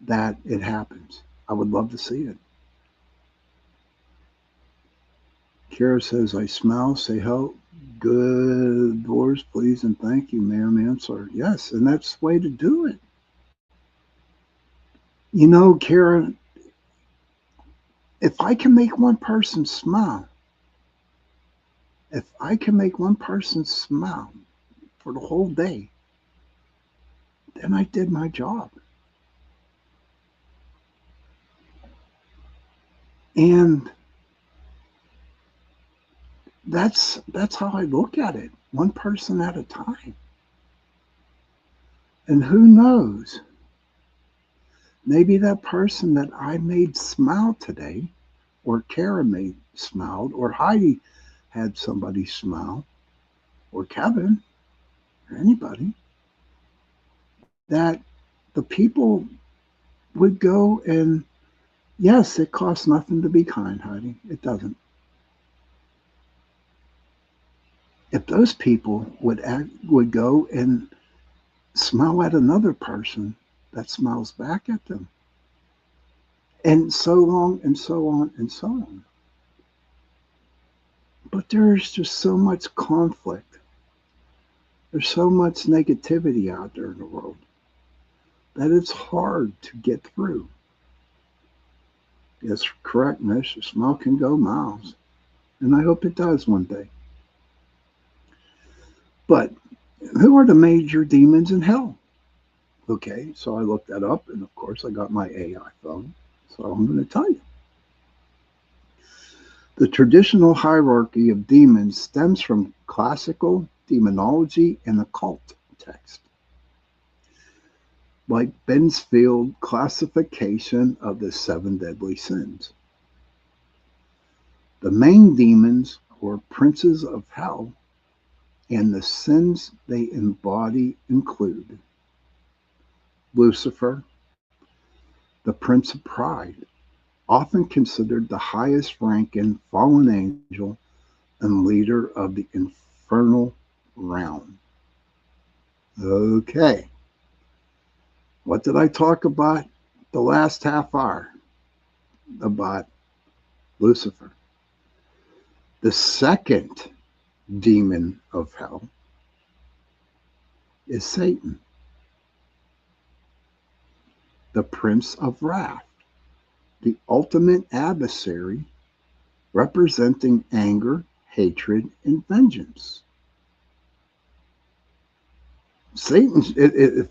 that it happens. I would love to see it. Kara says, I smell, say help. Good doors, please, and thank you, ma'am. Answer. Yes, and that's the way to do it. Kara, if I can make one person smile, for the whole day, then I did my job. And that's how I look at it, one person at a time. And who knows? Maybe that person that I made smile today, or Kara smiled, or Heidi had somebody smile, or Kevin, or anybody, that the people would go and, yes, it costs nothing to be kind, Heidi. It doesn't. If those people would go and smile at another person that smiles back at them, and so on and so on and so on. But there's just so much conflict. There's so much negativity out there in the world that it's hard to get through. Yes, correct, Miss. The smell can go miles. And I hope it does one day. But who are the major demons in hell? Okay, so I looked that up, and of course, I got my AI phone. So I'm going to tell you. The traditional hierarchy of demons stems from classical demonology and occult text, like Bensfield classification of the seven deadly sins. The main demons, or princes of hell, and the sins they embody include Lucifer, the prince of pride, often considered the highest ranking fallen angel and leader of the infernal realm. Okay, what did I talk about the last half hour? About Lucifer. The second demon of hell is Satan, the prince of wrath, the ultimate adversary representing anger, hatred, and vengeance. Satan, if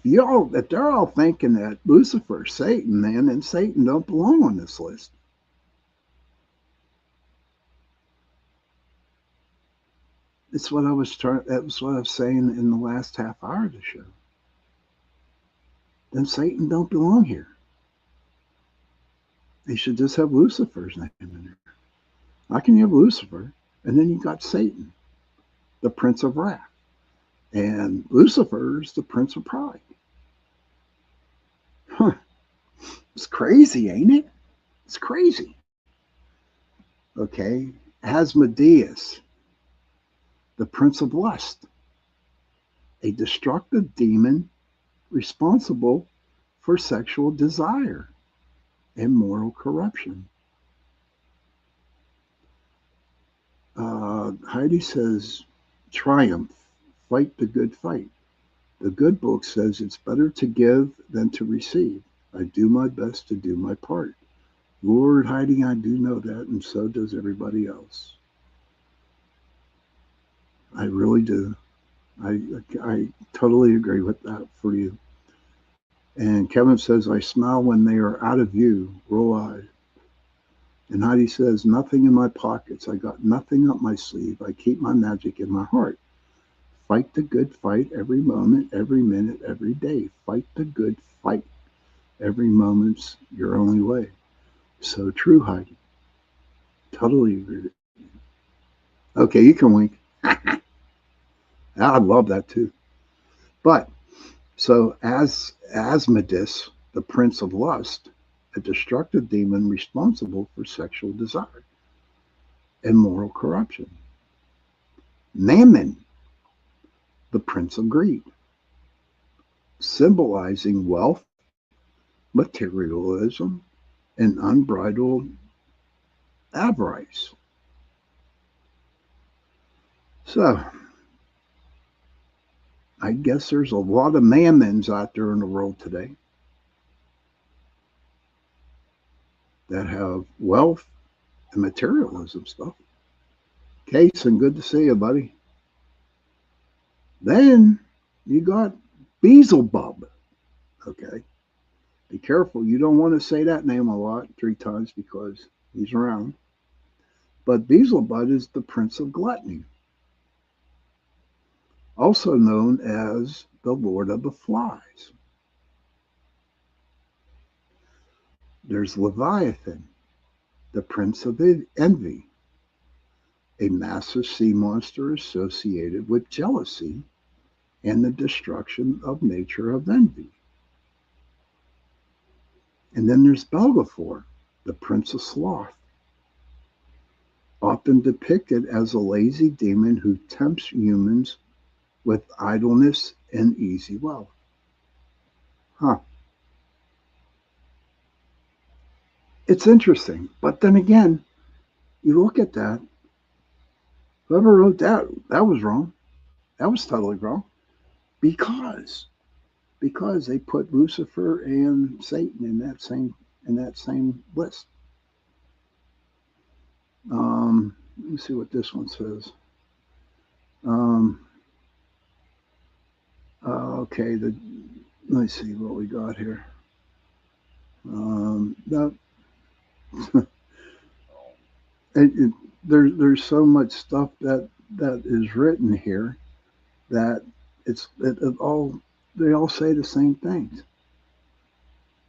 they're all thinking that Lucifer's Satan, man, then Satan don't belong on this list. It's what I was trying. That was what I was saying in the last half hour of the show. Then Satan don't belong here. They should just have Lucifer's name in there. How can you have Lucifer and then you got Satan, the prince of wrath, and Lucifer's the prince of pride? Huh? It's crazy, ain't it? It's crazy. Okay, Asmodeus, the prince of lust, a destructive demon responsible for sexual desire and moral corruption. Heidi says, triumph, fight the good fight. The good book says it's better to give than to receive. I do my best to do my part. Lord, Heidi, I do know that, and so does everybody else. I really do. I totally agree with that for you. And Kevin says, I smile when they are out of view, roll eyes. And Heidi says, nothing in my pockets. I got nothing up my sleeve. I keep my magic in my heart. Fight the good fight every moment, every minute, every day. Fight the good fight. Every moment's your only way. So true, Heidi. Totally agree with you. Okay, you can wink. I love that too. But so as Asmodeus, the prince of lust, a destructive demon responsible for sexual desire and moral corruption. Mammon, the prince of greed, symbolizing wealth, materialism, and unbridled avarice. So I guess there's a lot of mammons out there in the world today that have wealth and materialism stuff. Kason, good to see you, buddy. Then you got Beelzebub. Okay. Be careful. You don't want to say that name a lot, 3 times, because he's around. But Beelzebub is the prince of gluttony, also known as the Lord of the Flies. There's Leviathan, the prince of envy, a massive sea monster associated with jealousy and the destruction of nature of envy. And then there's Belgafor, the prince of sloth, often depicted as a lazy demon who tempts humans with idleness and easy wealth. Huh. It's interesting. But then again, you look at that, whoever wrote that, that was wrong. That was totally wrong. Because they put Lucifer and Satan in that same list. Let me see what this one says. Um, okay, let me see what we got here. No, it, there's so much stuff that is written here that it all they all say the same things.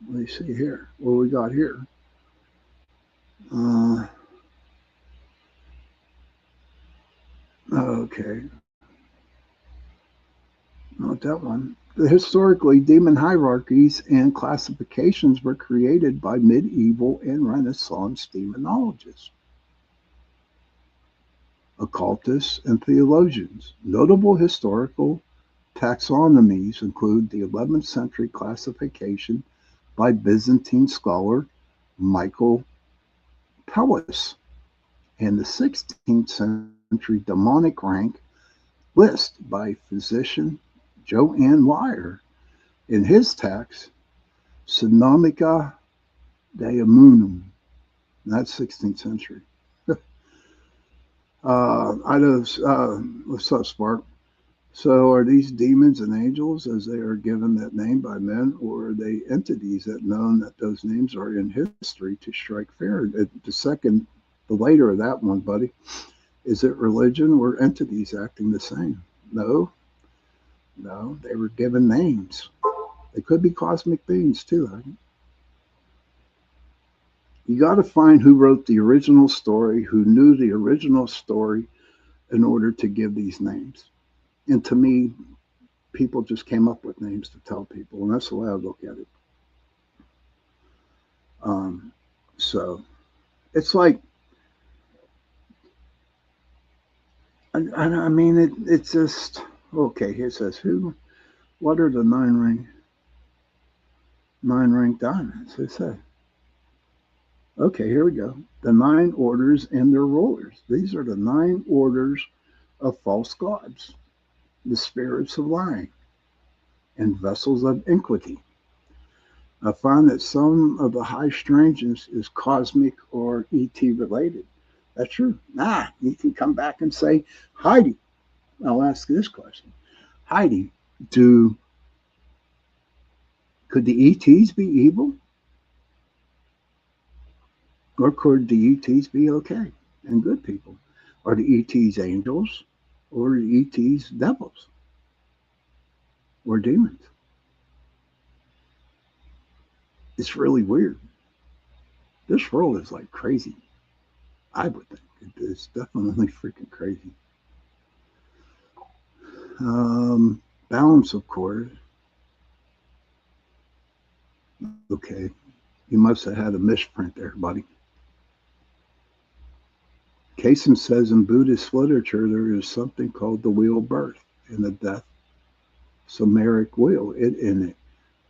Let me see here. What we got here? Uh, okay, not that one. Historically, demon hierarchies and classifications were created by medieval and Renaissance demonologists, occultists, and theologians. Notable historical taxonomies include the 11th century classification by Byzantine scholar Michael Pelles and the 16th century demonic rank list by physician Joanne Wire in his text Synonymica Daemonum. That's 16th century. What's up, Spark? So are these demons and angels as they are given that name by men, or are they entities that known that those names are in history to strike fear? The later of that one, buddy, is it religion or entities acting the same? No, they were given names. They could be cosmic beings too. Right? You got to find who wrote the original story, who knew the original story in order to give these names. And to me, people just came up with names to tell people, and that's the way I look at it. So it's like, I mean, it's just okay. Here it says what are the nine ring diamonds? It says, okay, here we go. The 9 orders and their rulers. These are the 9 orders of false gods, the spirits of lying, and vessels of iniquity. I find that some of the high strangeness is cosmic or ET related. That's true. You can come back and say, Heidi, I'll ask this question. Heidi, could the ETs be evil? Or could the ETs be okay and good people? Are the ETs angels or the ETs devils or demons? It's really weird. This world is like crazy. I would think it's definitely freaking crazy. Balance, of course. Okay, you must have had a misprint there, buddy. Kasem says in Buddhist literature there is something called the wheel of birth and the death Samaric wheel. In it,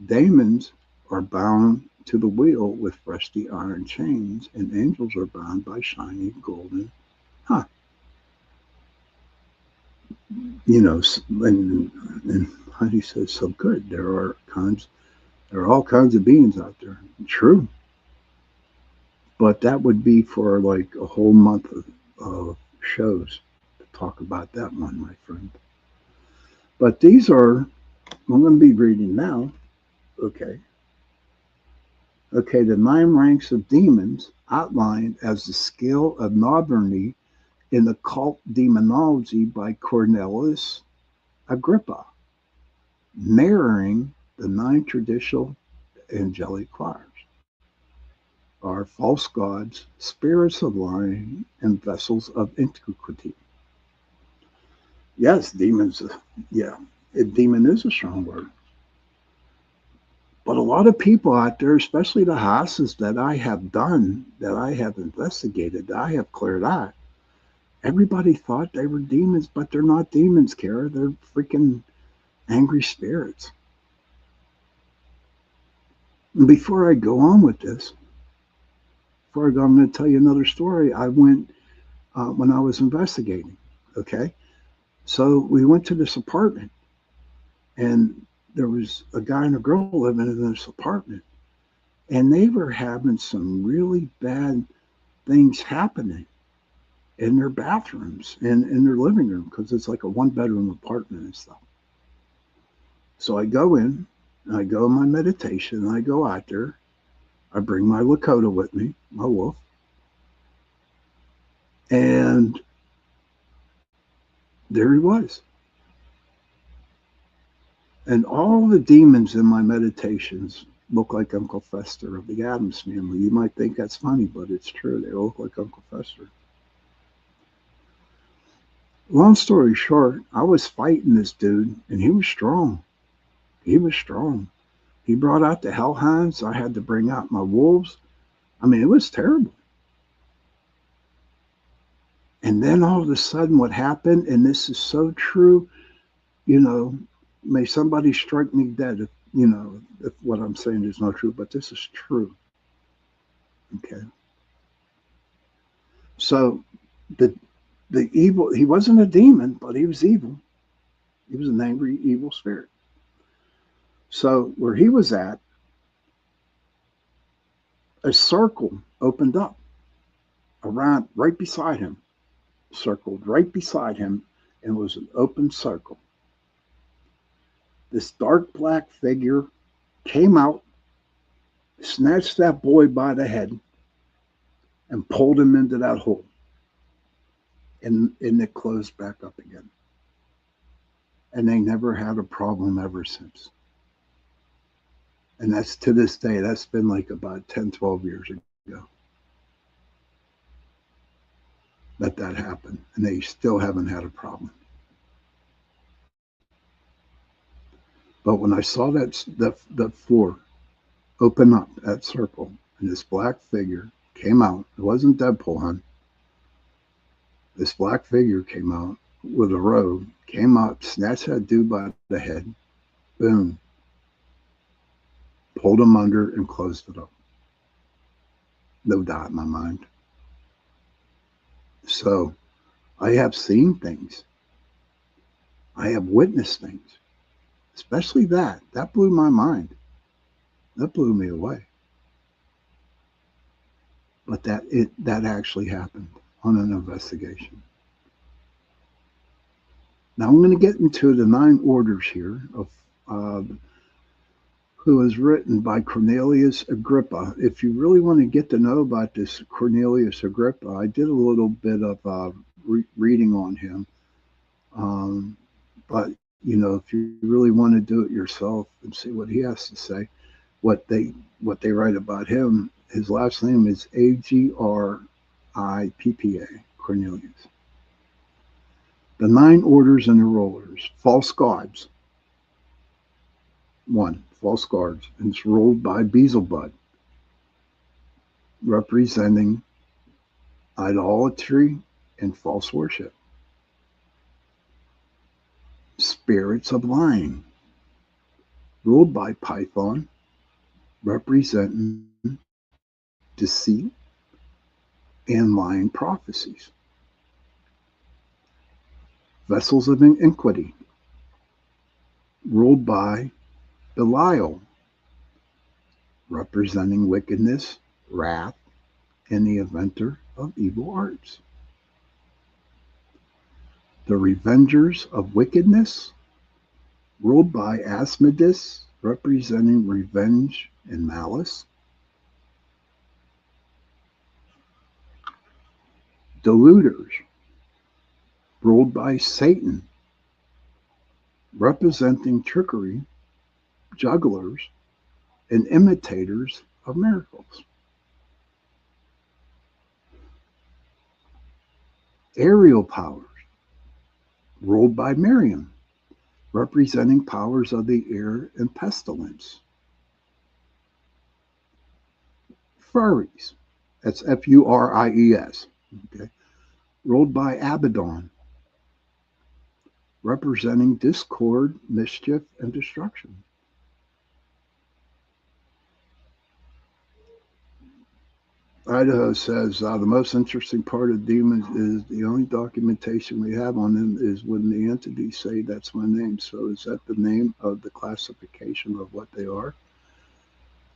demons are bound to the wheel with rusty iron chains, and angels are bound by shiny golden. And Heidi says, so good. There are all kinds of beings out there. True. But that would be for like a whole month of shows to talk about that one, my friend. But these are, I'm going to be reading now. Okay, the 9 ranks of demons outlined as the scale of Narbonne in occult demonology by Cornelius Agrippa, mirroring the 9 traditional angelic choirs, are false gods, spirits of lying, and vessels of iniquity. Yes, demons. Yeah, demon is a strong word. But a lot of people out there, especially the houses that I have done, that I have investigated, that I have cleared out, everybody thought they were demons, but they're not demons, Kara. They're freaking angry spirits. And before I go on with this, before I go, I'm going to tell you another story. I went when I was investigating. Okay, so we went to this apartment, and there was a guy and a girl living in this apartment, and they were having some really bad things happening in their bathrooms and in their living room because it's like a one bedroom apartment and stuff. So I go in, and I go in my meditation, and I go out there. I bring my Lakota with me, my wolf, and there he was. And all the demons in my meditations look like Uncle Fester of the Addams Family. You might think that's funny, but it's true. They look like Uncle Fester. Long story short, I was fighting this dude, and he was strong. He was strong. He brought out the hellhounds. I had to bring out my wolves. I mean, it was terrible. And then all of a sudden, what happened, and this is so true, you know, may somebody strike me dead if what I'm saying is not true, but this is true. Okay. So the evil, he wasn't a demon, but he was evil. He was an angry, evil spirit. So where he was at, a circle opened up around right beside him, circled right beside him, and was an open circle. This dark black figure came out, snatched that boy by the head, and pulled him into that hole. And it closed back up again. And they never had a problem ever since. And that's to this day, that's been like about 10, 12 years ago that happened. And they still haven't had a problem. But when I saw that floor open up, that circle, and this black figure came out, it wasn't Deadpool, hon. This black figure came out with a robe, came up, snatched that dude by the head, boom, pulled him under and closed it up. No doubt in my mind. So I have seen things. I have witnessed things. Especially that. That blew my mind. That blew me away. But that actually happened on an investigation. Now I'm going to get into the 9 orders here of who is written by Cornelius Agrippa. If you really want to get to know about this Cornelius Agrippa, I did a little bit of reading on him. But, if you really want to do it yourself and see what he has to say, what they write about him, his last name is Agrippa, Cornelius. The 9 orders and the rollers. False gods. 1. False gods. And it's ruled by Beelzebub, representing idolatry and false worship. Spirits of lying, ruled by Python, representing deceit and lying prophecies. Vessels of iniquity, ruled by Belial, representing wickedness, wrath, and the inventor of evil arts. The revengers of wickedness, ruled by Asmodeus, representing revenge and malice. Deluders, ruled by Satan, representing trickery, jugglers, and imitators of miracles. Aerial powers, ruled by Miriam, representing powers of the air and pestilence. Furies, that's Furies, okay, ruled by Abaddon, representing discord, mischief, and destruction. Idaho says the most interesting part of demons is the only documentation we have on them is when the entities say that's my name. So is that the name of the classification of what they are?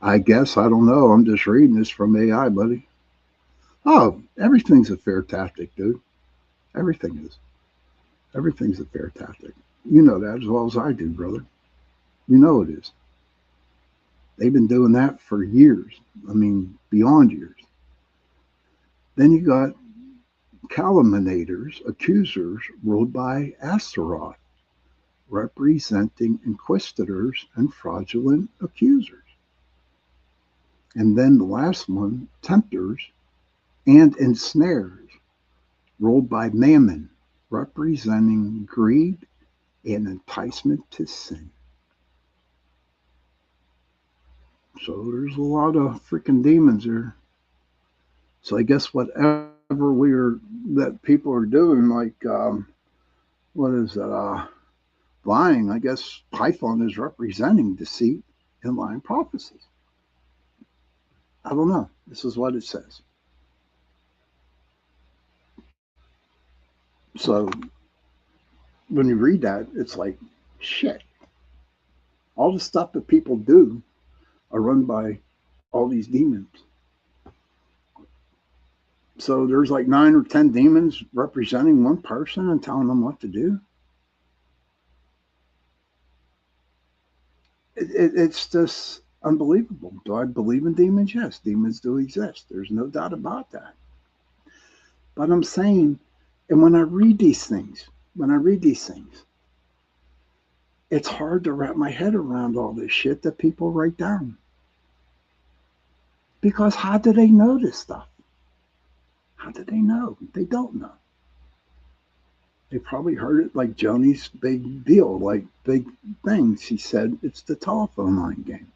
I guess. I don't know. I'm just reading this from AI, buddy. Oh, everything's a fair tactic, dude. Everything is. Everything's a fair tactic. You know that as well as I do, brother. You know it is. They've been doing that for years. I mean, beyond years. Then you got calumniators, accusers ruled by Astaroth, representing inquisitors and fraudulent accusers. And then the last one, tempters and ensnarers, ruled by Mammon, representing greed and enticement to sin. So there's a lot of freaking demons there. So I guess whatever that people are doing, like what is that? Lying. I guess Python is representing deceit and lying prophecies. I don't know. This is what it says. So when you read that, it's like shit. All the stuff that people do are run by all these demons. So there's like 9 or 10 demons representing one person and telling them what to do. It's just unbelievable. Do I believe in demons? Yes, demons do exist. There's no doubt about that. But I'm saying, and when I read these things, it's hard to wrap my head around all this shit that people write down. Because how do they know this stuff? How do they know? They don't know. They probably heard it like Joni's big deal, like big thing. She said it's the telephone line game.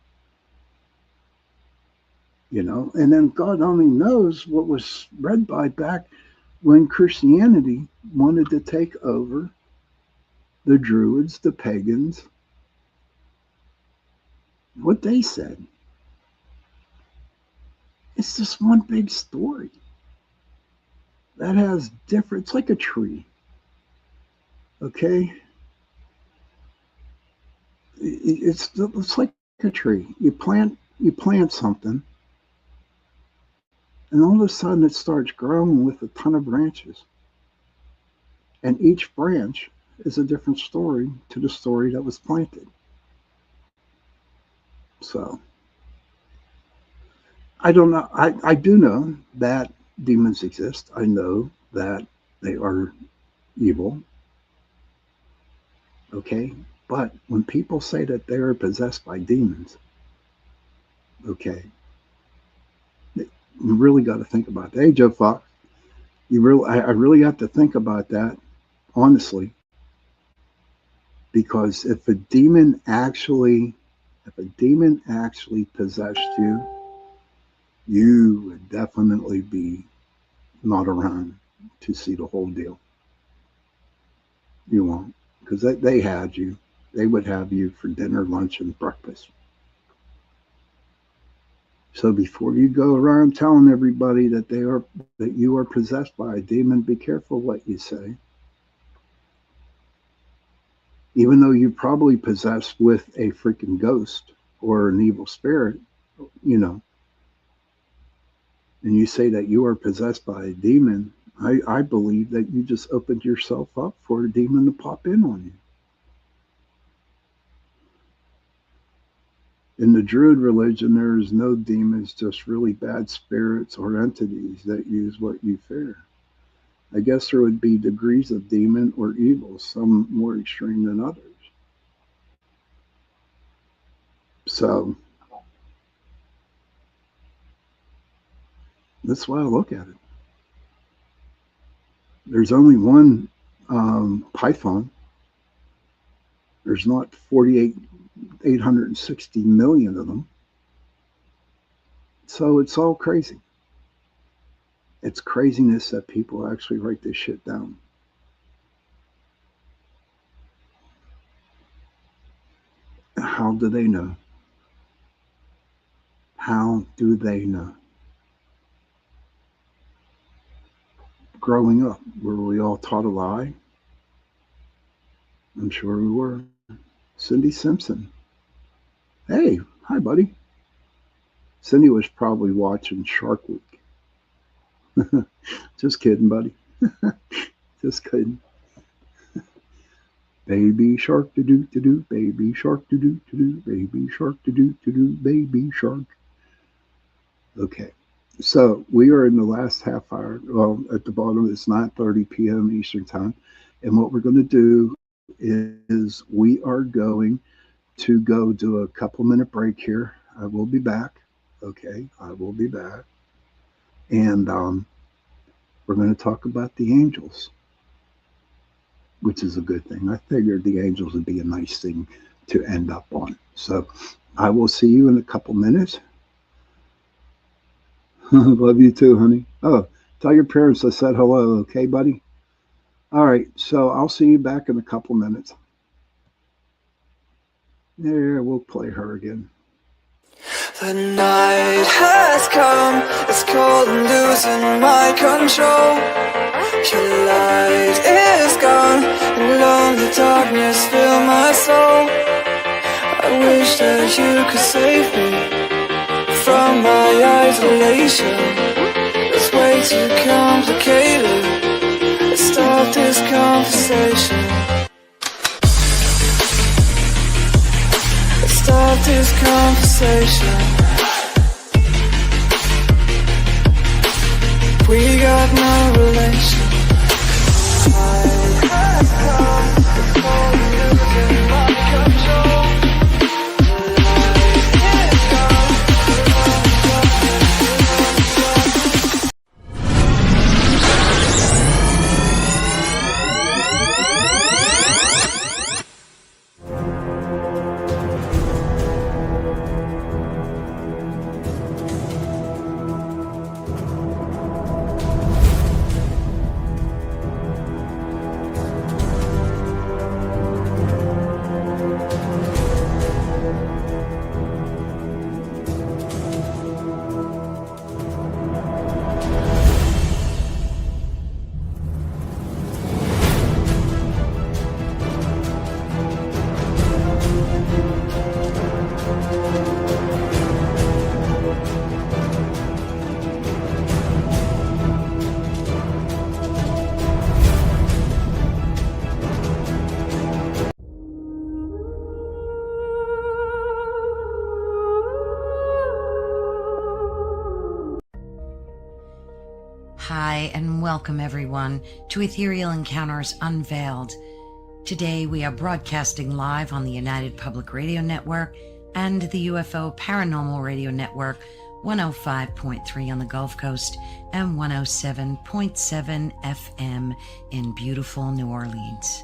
You know, and then God only knows what was read by back when Christianity wanted to take over the Druids, the pagans, what they said. It's just one big story that has different, it's like a tree. Okay? It's like a tree. You plant something, and all of a sudden it starts growing with a ton of branches. And each branch is a different story to the story that was planted. So I don't know. I do know that demons exist. I know that they are evil. Okay. But when people say that they are possessed by demons, okay, you really got to think about that. Hey, Joe Fox, I really got to think about that, honestly, because if a demon actually possessed you, you would definitely be not around to see the whole deal. You won't, because they had you. They would have you for dinner, lunch, and breakfast. So before you go around telling everybody that you are possessed by a demon, be careful what you say. Even though you're probably possessed with a freaking ghost or an evil spirit, you know, and you say that you are possessed by a demon, I believe that you just opened yourself up for a demon to pop in on you. In the Druid religion, there is no demons, just really bad spirits or entities that use what you fear. I guess there would be degrees of demon or evil, some more extreme than others. So that's why I look at it. There's only one Python. There's not 860 million of them. So it's all crazy. It's craziness that people actually write this shit down. How do they know? How do they know? growing up? Were we all taught a lie? I'm sure we were. Cindy Simpson. Hey, hi, buddy. Cindy was probably watching Shark Week. Just kidding, buddy. Just kidding. Baby shark to do to do, baby shark to do to do, baby shark to do to do, baby shark. Okay, so we are in the last half hour. Well, at the bottom, it's 9:30 p.m. Eastern Time, and what we're going to do is we are going to go do a couple-minute break here. I will be back. Okay, I will be back, and we're going to talk about the angels, which is a good thing. I figured the angels would be a nice thing to end up on. So I will see you in a couple minutes. Love you too, honey. Oh, tell your parents I said hello, okay, buddy? All right, so I'll see you back in a couple minutes. There, we'll play her again. The night has come, it's cold and losing my control. Your light is gone, and lonely darkness fill my soul. I wish that you could save me from my isolation. It's way too complicated. Let's start this conversation. Let's start this conversation. We got no relation. Hi, and welcome everyone to Ethereal Encounters Unveiled. Today we are broadcasting live on the United Public Radio Network and the UFO Paranormal Radio Network, 105.3 on the Gulf Coast and 107.7 FM in beautiful New Orleans.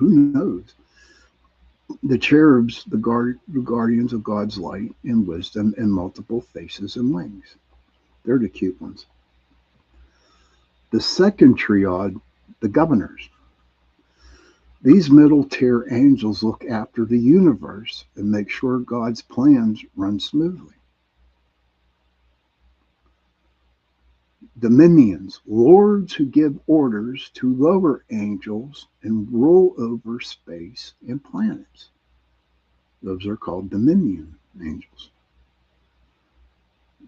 who knows? The cherubs, the guardians of God's light and wisdom and multiple faces and wings. They're the cute ones. The second triad, the governors. These middle tier angels look after the universe and make sure God's plans run smoothly. Dominions, lords who give orders to lower angels and rule over space and planets. Those are called dominion angels.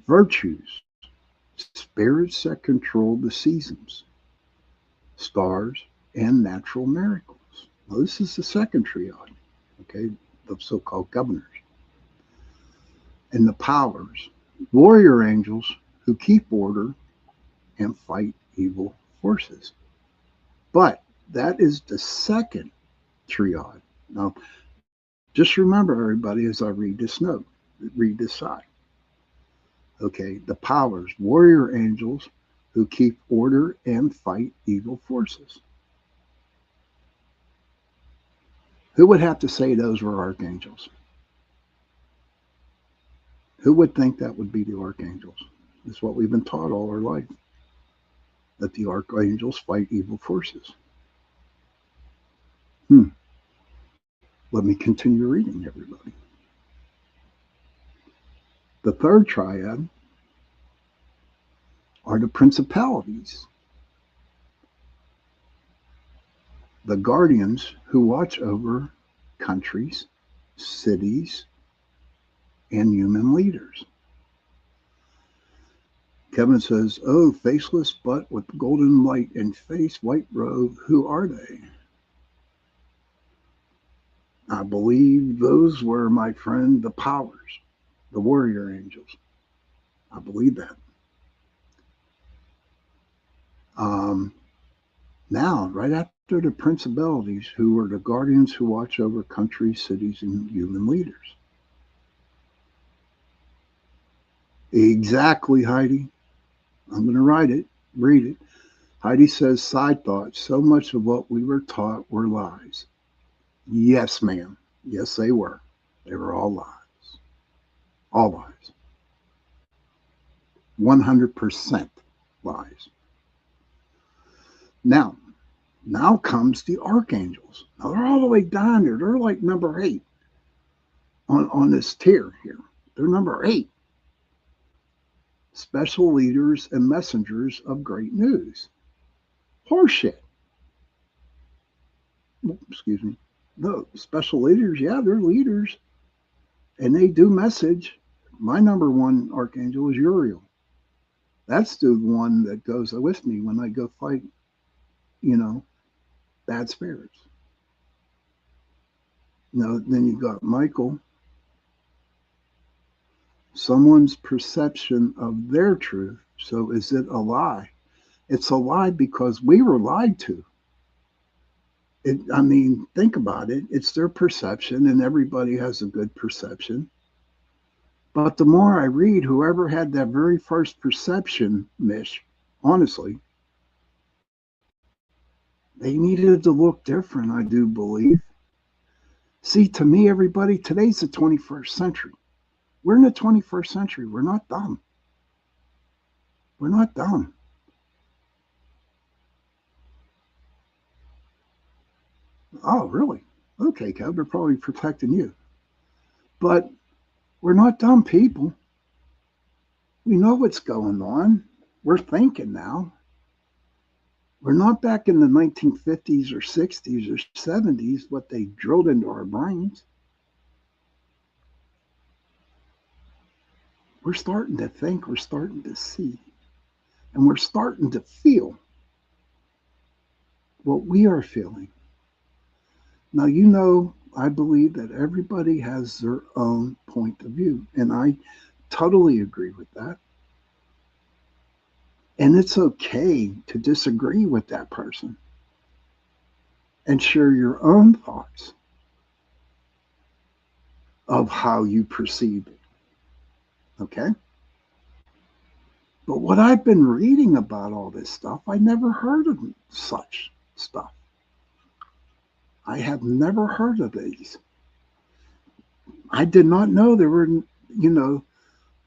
Virtues, spirits that control the seasons, stars, and natural miracles. Now, this is the second triad, okay, the so-called governors. And the powers, warrior angels who keep order and fight evil forces. But that is the second triad. Now, just remember, everybody, as I read this note, read this side. Okay, the powers, warrior angels who keep order and fight evil forces. Who would have to say those were archangels? Who would think that would be the archangels? It's what we've been taught all our life, that the archangels fight evil forces. Let me continue reading, everybody. The third triad are the principalities, the guardians who watch over countries, cities, and human leaders. Kevin says, "Oh, faceless butt with golden light and face, white robe, who are they?" I believe those were, my friend, the powers, the warrior angels. I believe that. Now, right after the principalities, who are the guardians who watch over countries, cities, and human leaders. Exactly, Heidi. I'm going to read it. Heidi says, side thoughts, so much of what we were taught were lies. Yes, ma'am. Yes, they were. They were all lies. All lies. 100% lies. Now comes the archangels. Now they're all the way down there. They're like number 8 on this tier here. They're number 8. Special leaders and messengers of great news. Horseshit. Excuse me. No, special leaders, yeah, they're leaders. And they do message. My number 1 archangel is Uriel. That's the one that goes with me when I go fight, bad spirits. Then you got Michael. Someone's perception of their truth. So is it a lie? It's a lie because we were lied to. Think about it. It's their perception, and everybody has a good perception. But the more I read, whoever had that very first perception, Mish, honestly, they needed to look different, I do believe. See, to me, everybody, today's the 21st century. We're in the 21st century. We're not dumb. We're not dumb. Oh, really? Okay, Kev, they're probably protecting you. But we're not dumb people. We know what's going on. We're thinking now. We're not back in the 1950s or 60s or 70s, what they drilled into our brains. We're starting to think, we're starting to see, and we're starting to feel what we are feeling. Now, I believe that everybody has their own point of view, and I totally agree with that. And it's okay to disagree with that person and share your own thoughts of how you perceive it. Okay? But what I've been reading about all this stuff, I never heard of such stuff. I have never heard of these. I did not know there were,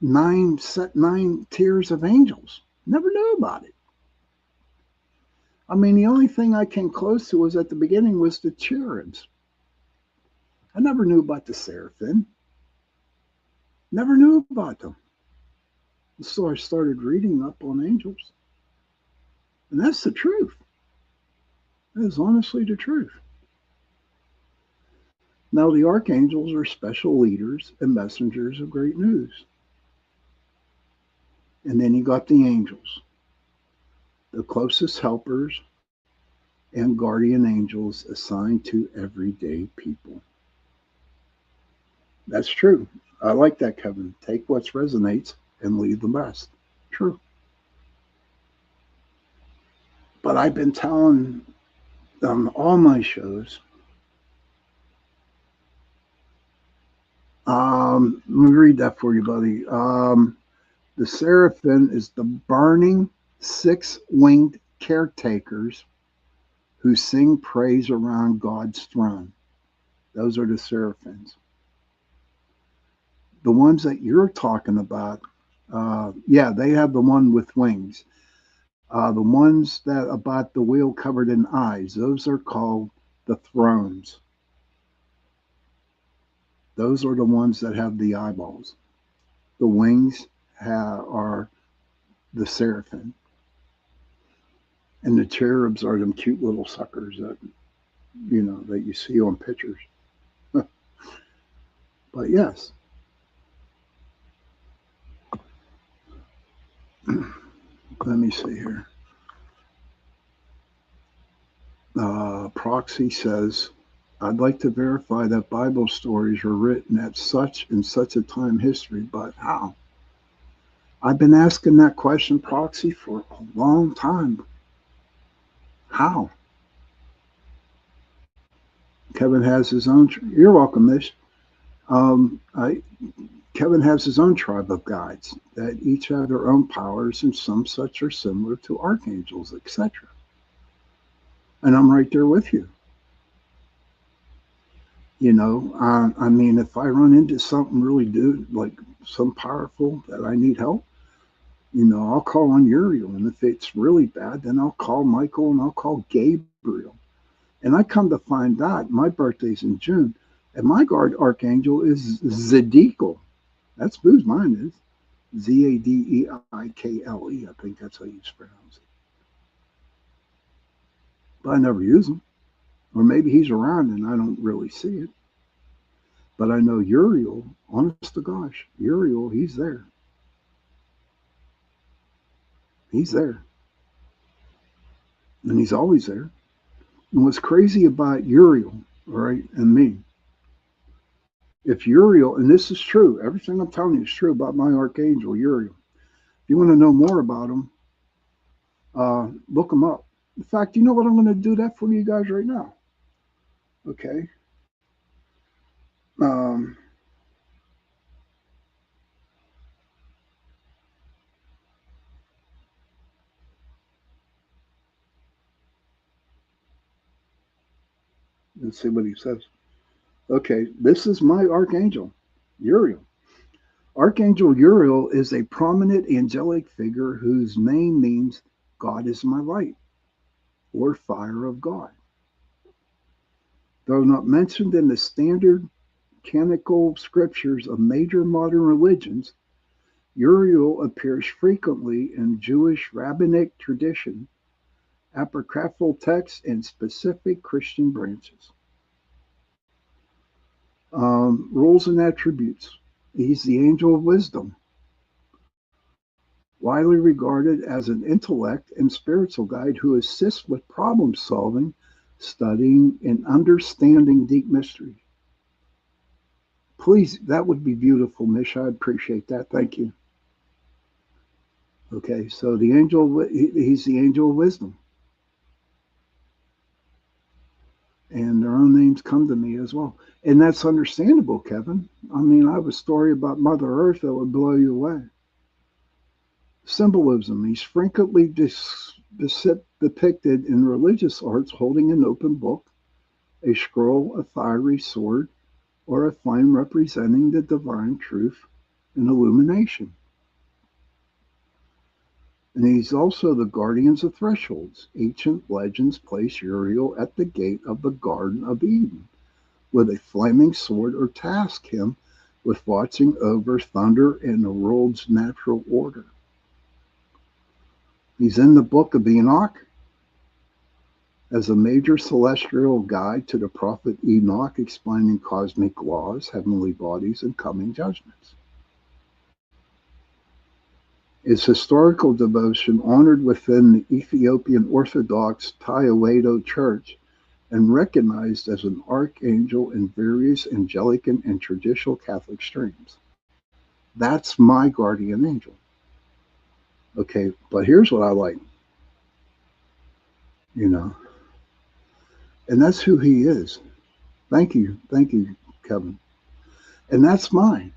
nine tiers of angels. Never knew about it. I mean, the only thing I came close to was at the beginning was the cherubs. I never knew about the seraphim. Never knew about them. So I started reading up on angels. And that's the truth. That is honestly the truth. Now, the archangels are special leaders and messengers of great news. And then you got the angels, the closest helpers and guardian angels assigned to everyday people. That's true. I like that, Kevin. Take what resonates and leave the rest. True. But I've been telling all my shows. Let me read that for you, buddy. The seraphim is the burning six-winged caretakers who sing praise around God's throne. Those are the seraphims. The ones that you're talking about, yeah, they have the one with wings. The ones that about the wheel covered in eyes, those are called the thrones. Those are the ones that have the eyeballs. The wings are the seraphim. And the cherubs are them cute little suckers that, that you see on pictures. But yes. Let me see here. Proxy says, I'd like to verify that Bible stories were written at such and such a time history, but how? I've been asking that question, Proxy, for a long time. How? Kevin has his own. You're welcome, Mish. Kevin has his own tribe of guides that each have their own powers, and some such are similar to archangels, etc. And I'm right there with you. I mean, if I run into something really like some powerful that I need help, I'll call on Uriel. And if it's really bad, then I'll call Michael and I'll call Gabriel. And I come to find out my birthday's in June, and my guard archangel is Zedekiel. That's whose mine is. Zadeikle. I think that's how you pronounce it. But I never use him. Or maybe he's around and I don't really see it. But I know Uriel, honest to gosh, Uriel, he's there. He's there. And he's always there. And what's crazy about Uriel, right, and me, if Uriel, and this is true, everything I'm telling you is true about my archangel, Uriel. If you want to know more about him, look him up. In fact, you know what? I'm going to do that for you guys right now. Okay. Let's see what he says. Okay, this is my archangel, Uriel. Archangel Uriel is a prominent angelic figure whose name means God is my light, or fire of God. Though not mentioned in the standard canonical scriptures of major modern religions, Uriel appears frequently in Jewish rabbinic tradition, apocryphal texts, and specific Christian branches. Rules and attributes. He's the angel of wisdom, widely regarded as an intellect and spiritual guide who assists with problem solving, studying, and understanding deep mysteries. Please, that would be beautiful, Mish. I appreciate that. Thank you. Okay, so the angel, he's the angel of wisdom. And their own names come to me as well. And that's understandable, Kevin. I mean, I have a story about Mother Earth that would blow you away. Symbolism. He's frequently depicted in religious arts holding an open book, a scroll, a fiery sword, or a flame representing the divine truth and illumination. And he's also the guardians of thresholds. Ancient legends place Uriel at the gate of the Garden of Eden with a flaming sword or task him with watching over thunder and the world's natural order. He's in the book of Enoch as a major celestial guide to the prophet Enoch explaining cosmic laws, heavenly bodies, and coming judgments. Is historical devotion honored within the Ethiopian Orthodox Tewahedo Church and recognized as an archangel in various Anglican and traditional Catholic streams. That's my guardian angel. Okay, but here's what I like, you know, and that's who he is. Thank you, Kevin. And that's mine.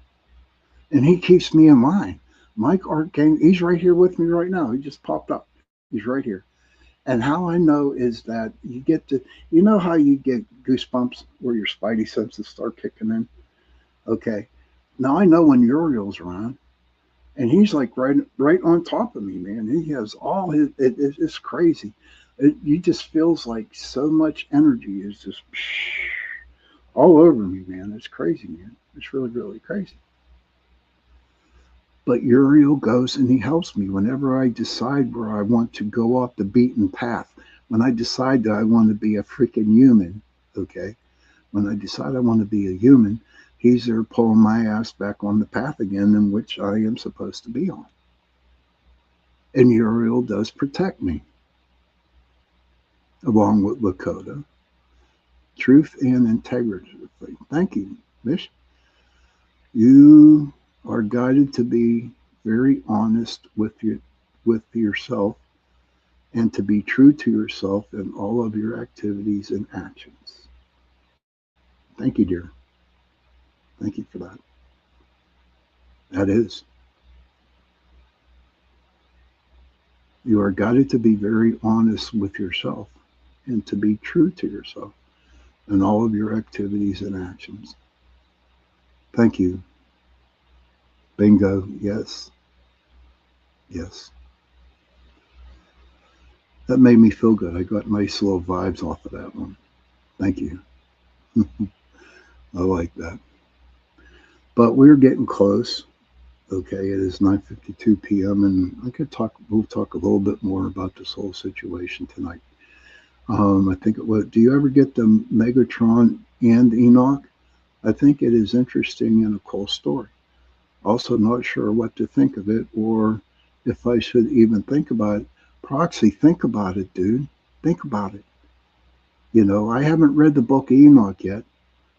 And he keeps me in line. Mike Archangel, he's right here with me right now. He just popped up. He's right here. And how I know is that you get to, you know how you get goosebumps where your spidey senses start kicking in? Okay. Now I know when Uriel's around, and he's like right on top of me, man. He has all it's crazy. You just feels like so much energy is just all over me, man. It's crazy, man. It's really, really crazy. But Uriel goes and he helps me whenever I decide where I want to go off the beaten path. When I decide that I want to be a freaking human, okay? When I decide I want to be a human, he's there pulling my ass back on the path again in which I am supposed to be on. And Uriel does protect me, along with Lakota. Truth and integrity. Thank you, Mish. You are guided to be very honest with yourself and to be true to yourself in all of your activities and actions. Thank you, dear. Thank you for that. That is. You are guided to be very honest with yourself and to be true to yourself in all of your activities and actions. Thank you. Bingo. Yes. Yes. That made me feel good. I got nice little vibes off of that one. Thank you. I like that. But we're getting close. Okay, it is 9:52 p.m. and we'll talk a little bit more about this whole situation tonight. I think it was. Do you ever get the Megatron and Enoch? I think it is interesting and a cool story. Also, not sure what to think of it or if I should even think about it. Proxy, think about it, dude. Think about it. You know, I haven't read the book of Enoch yet,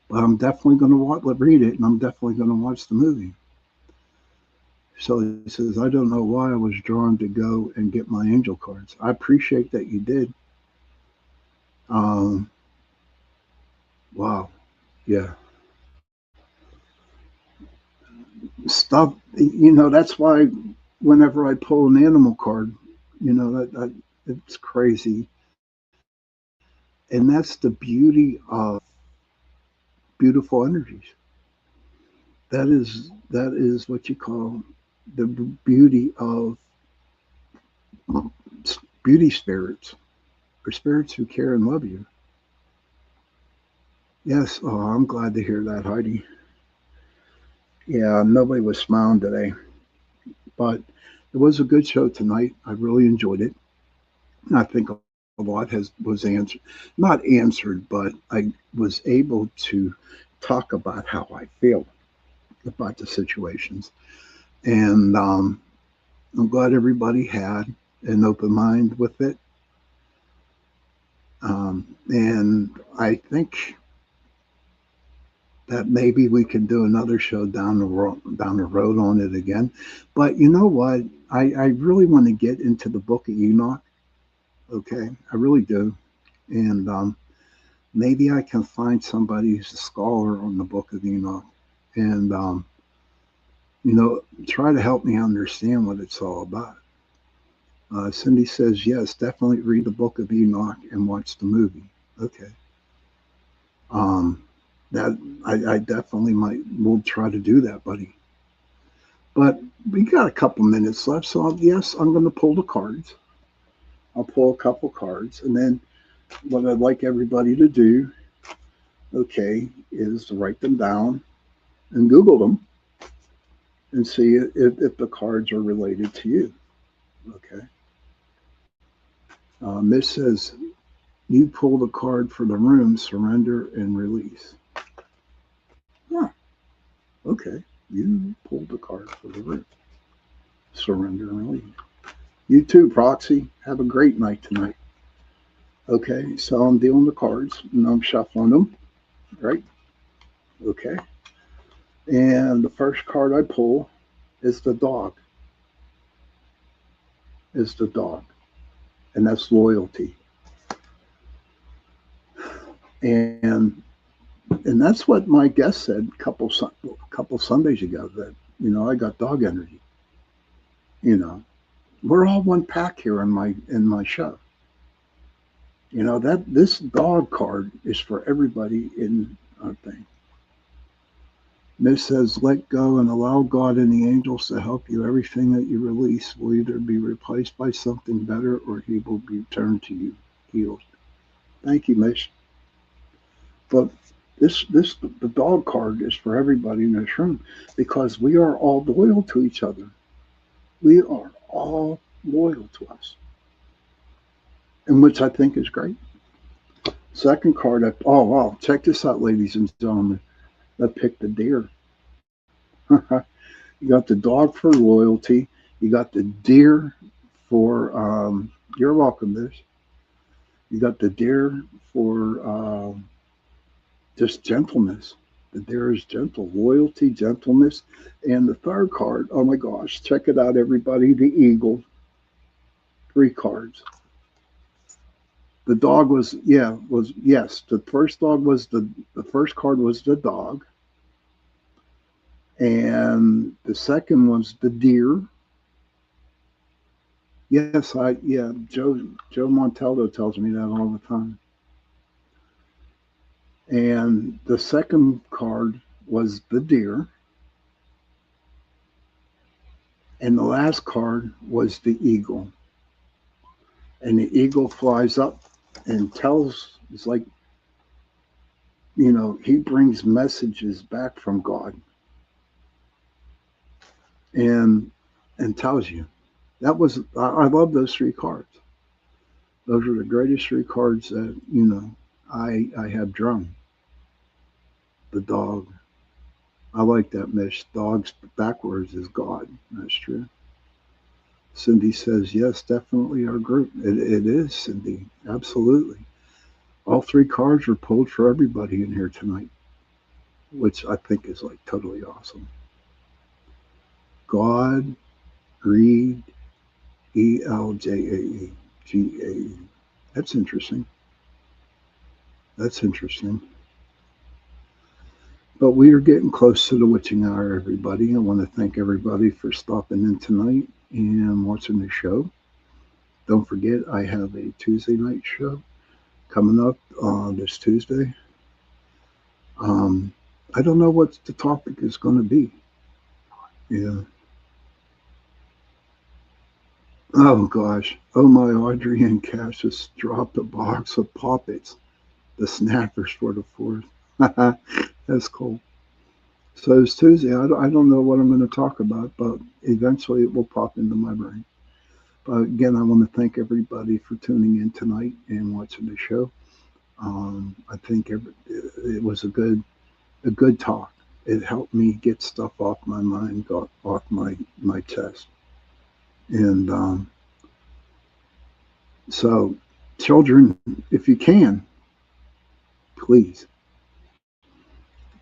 but I'm definitely going to read it, and I'm definitely going to watch the movie. So he says, I don't know why I was drawn to go and get my angel cards. I appreciate that you did. Wow. Yeah. Stuff, you know, that's why whenever I pull an animal card, you know, that it's crazy. And that's the beauty of beautiful energies. That is what you call the beauty of beauty spirits or spirits who care and love you. Yes, oh, I'm glad to hear that, Heidi. Yeah, nobody was smiling today, but it was a good show tonight. I really enjoyed it. I think a lot was answered, not answered, but I was able to talk about how I feel about the situations, and I'm glad everybody had an open mind with it. And I think that maybe we can do another show down the road on it again. But you know what? I really want to get into the book of Enoch. Okay, I really do. And maybe I can find somebody who's a scholar on the book of Enoch and, you know, try to help me understand what it's all about. Cindy says, yes, definitely read the book of Enoch and watch the movie. Okay. Um, that I definitely will try to do that, buddy. But we got a couple minutes left, so yes, I'm going to pull the cards. I'll pull a couple cards, and then what I'd like everybody to do, okay, is to write them down and Google them and see if the cards are related to you. Okay. Miss says, you pull the card for the room, surrender and release. Yeah. Okay. You pulled the card for the room, surrender and release. You too, Proxy. Have a great night tonight. Okay. So I'm dealing the cards and I'm shuffling them. Right. Okay. And the first card I pull is the dog. Is the dog. And that's loyalty. And and that's what my guest said a couple Sundays ago, that I got dog energy. We're all one pack here in my show. That this dog card is for everybody in our thing. Miss says, let go and allow God and the angels to help you. Everything that you release will either be replaced by something better or he will be returned to you healed. Thank you, Miss. But the dog card is for everybody in this room because we are all loyal to each other. We are all loyal to us, and which I think is great. Second card, oh wow, check this out, ladies and gentlemen. I picked the deer. You got the dog for loyalty. You got the deer for you're welcome, this. You got the deer for just gentleness. The deer is gentle, loyalty, gentleness. And the third card, oh my gosh, check it out, everybody. The eagle, 3 cards. The dog was yes. The first dog was the first card was the dog. And the second was the deer. Yes, Joe Montaldo tells me that all the time. And the second card was the deer. And the last card was the eagle. And the eagle flies up and it's like, he brings messages back from God and tells you. I love those 3 cards. Those are the greatest 3 cards that, I have drawn. The dog. I like that, Mish. Dogs backwards is God. That's true. Cindy says, yes, definitely our group. It is, Cindy. Absolutely. All 3 cards were pulled for everybody in here tonight, which I think is like totally awesome. God, greed, ELJAE, GAE. That's interesting. That's interesting. But we are getting close to the witching hour, everybody. I want to thank everybody for stopping in tonight and watching the show. Don't forget, I have a Tuesday night show coming up this Tuesday. I don't know what the topic is going to be. Yeah. Oh gosh. Oh my, Audrey and Cassius dropped a box of poppets. The snappers for the 4th. That's cool. So it's Tuesday. I don't know what I'm going to talk about, but eventually it will pop into my brain. But again, I want to thank everybody for tuning in tonight and watching the show. I think it was a good talk. It helped me get stuff off my mind, got off my chest. And so, children, if you can, please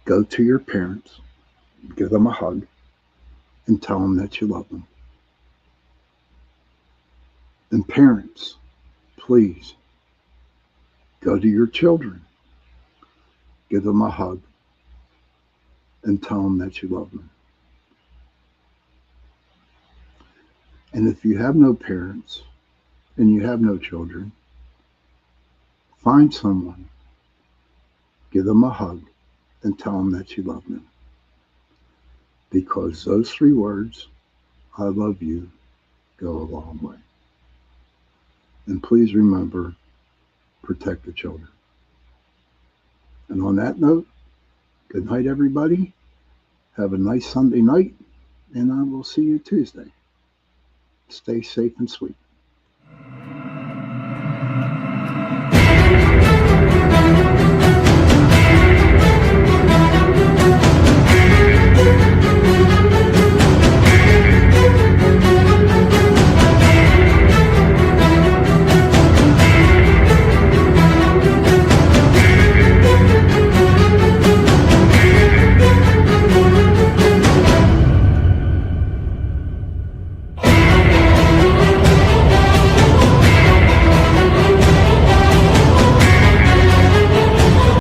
go to your parents, give them a hug, and tell them that you love them. And parents, please go to your children, give them a hug, and tell them that you love them. And if you have no parents and you have no children, find someone, give them a hug, and tell them that you love them. Because those 3 words, I love you, go a long way. And please remember, protect the children. And on that note, good night, everybody. Have a nice Sunday night, and I will see you Tuesday. Stay safe and sweet.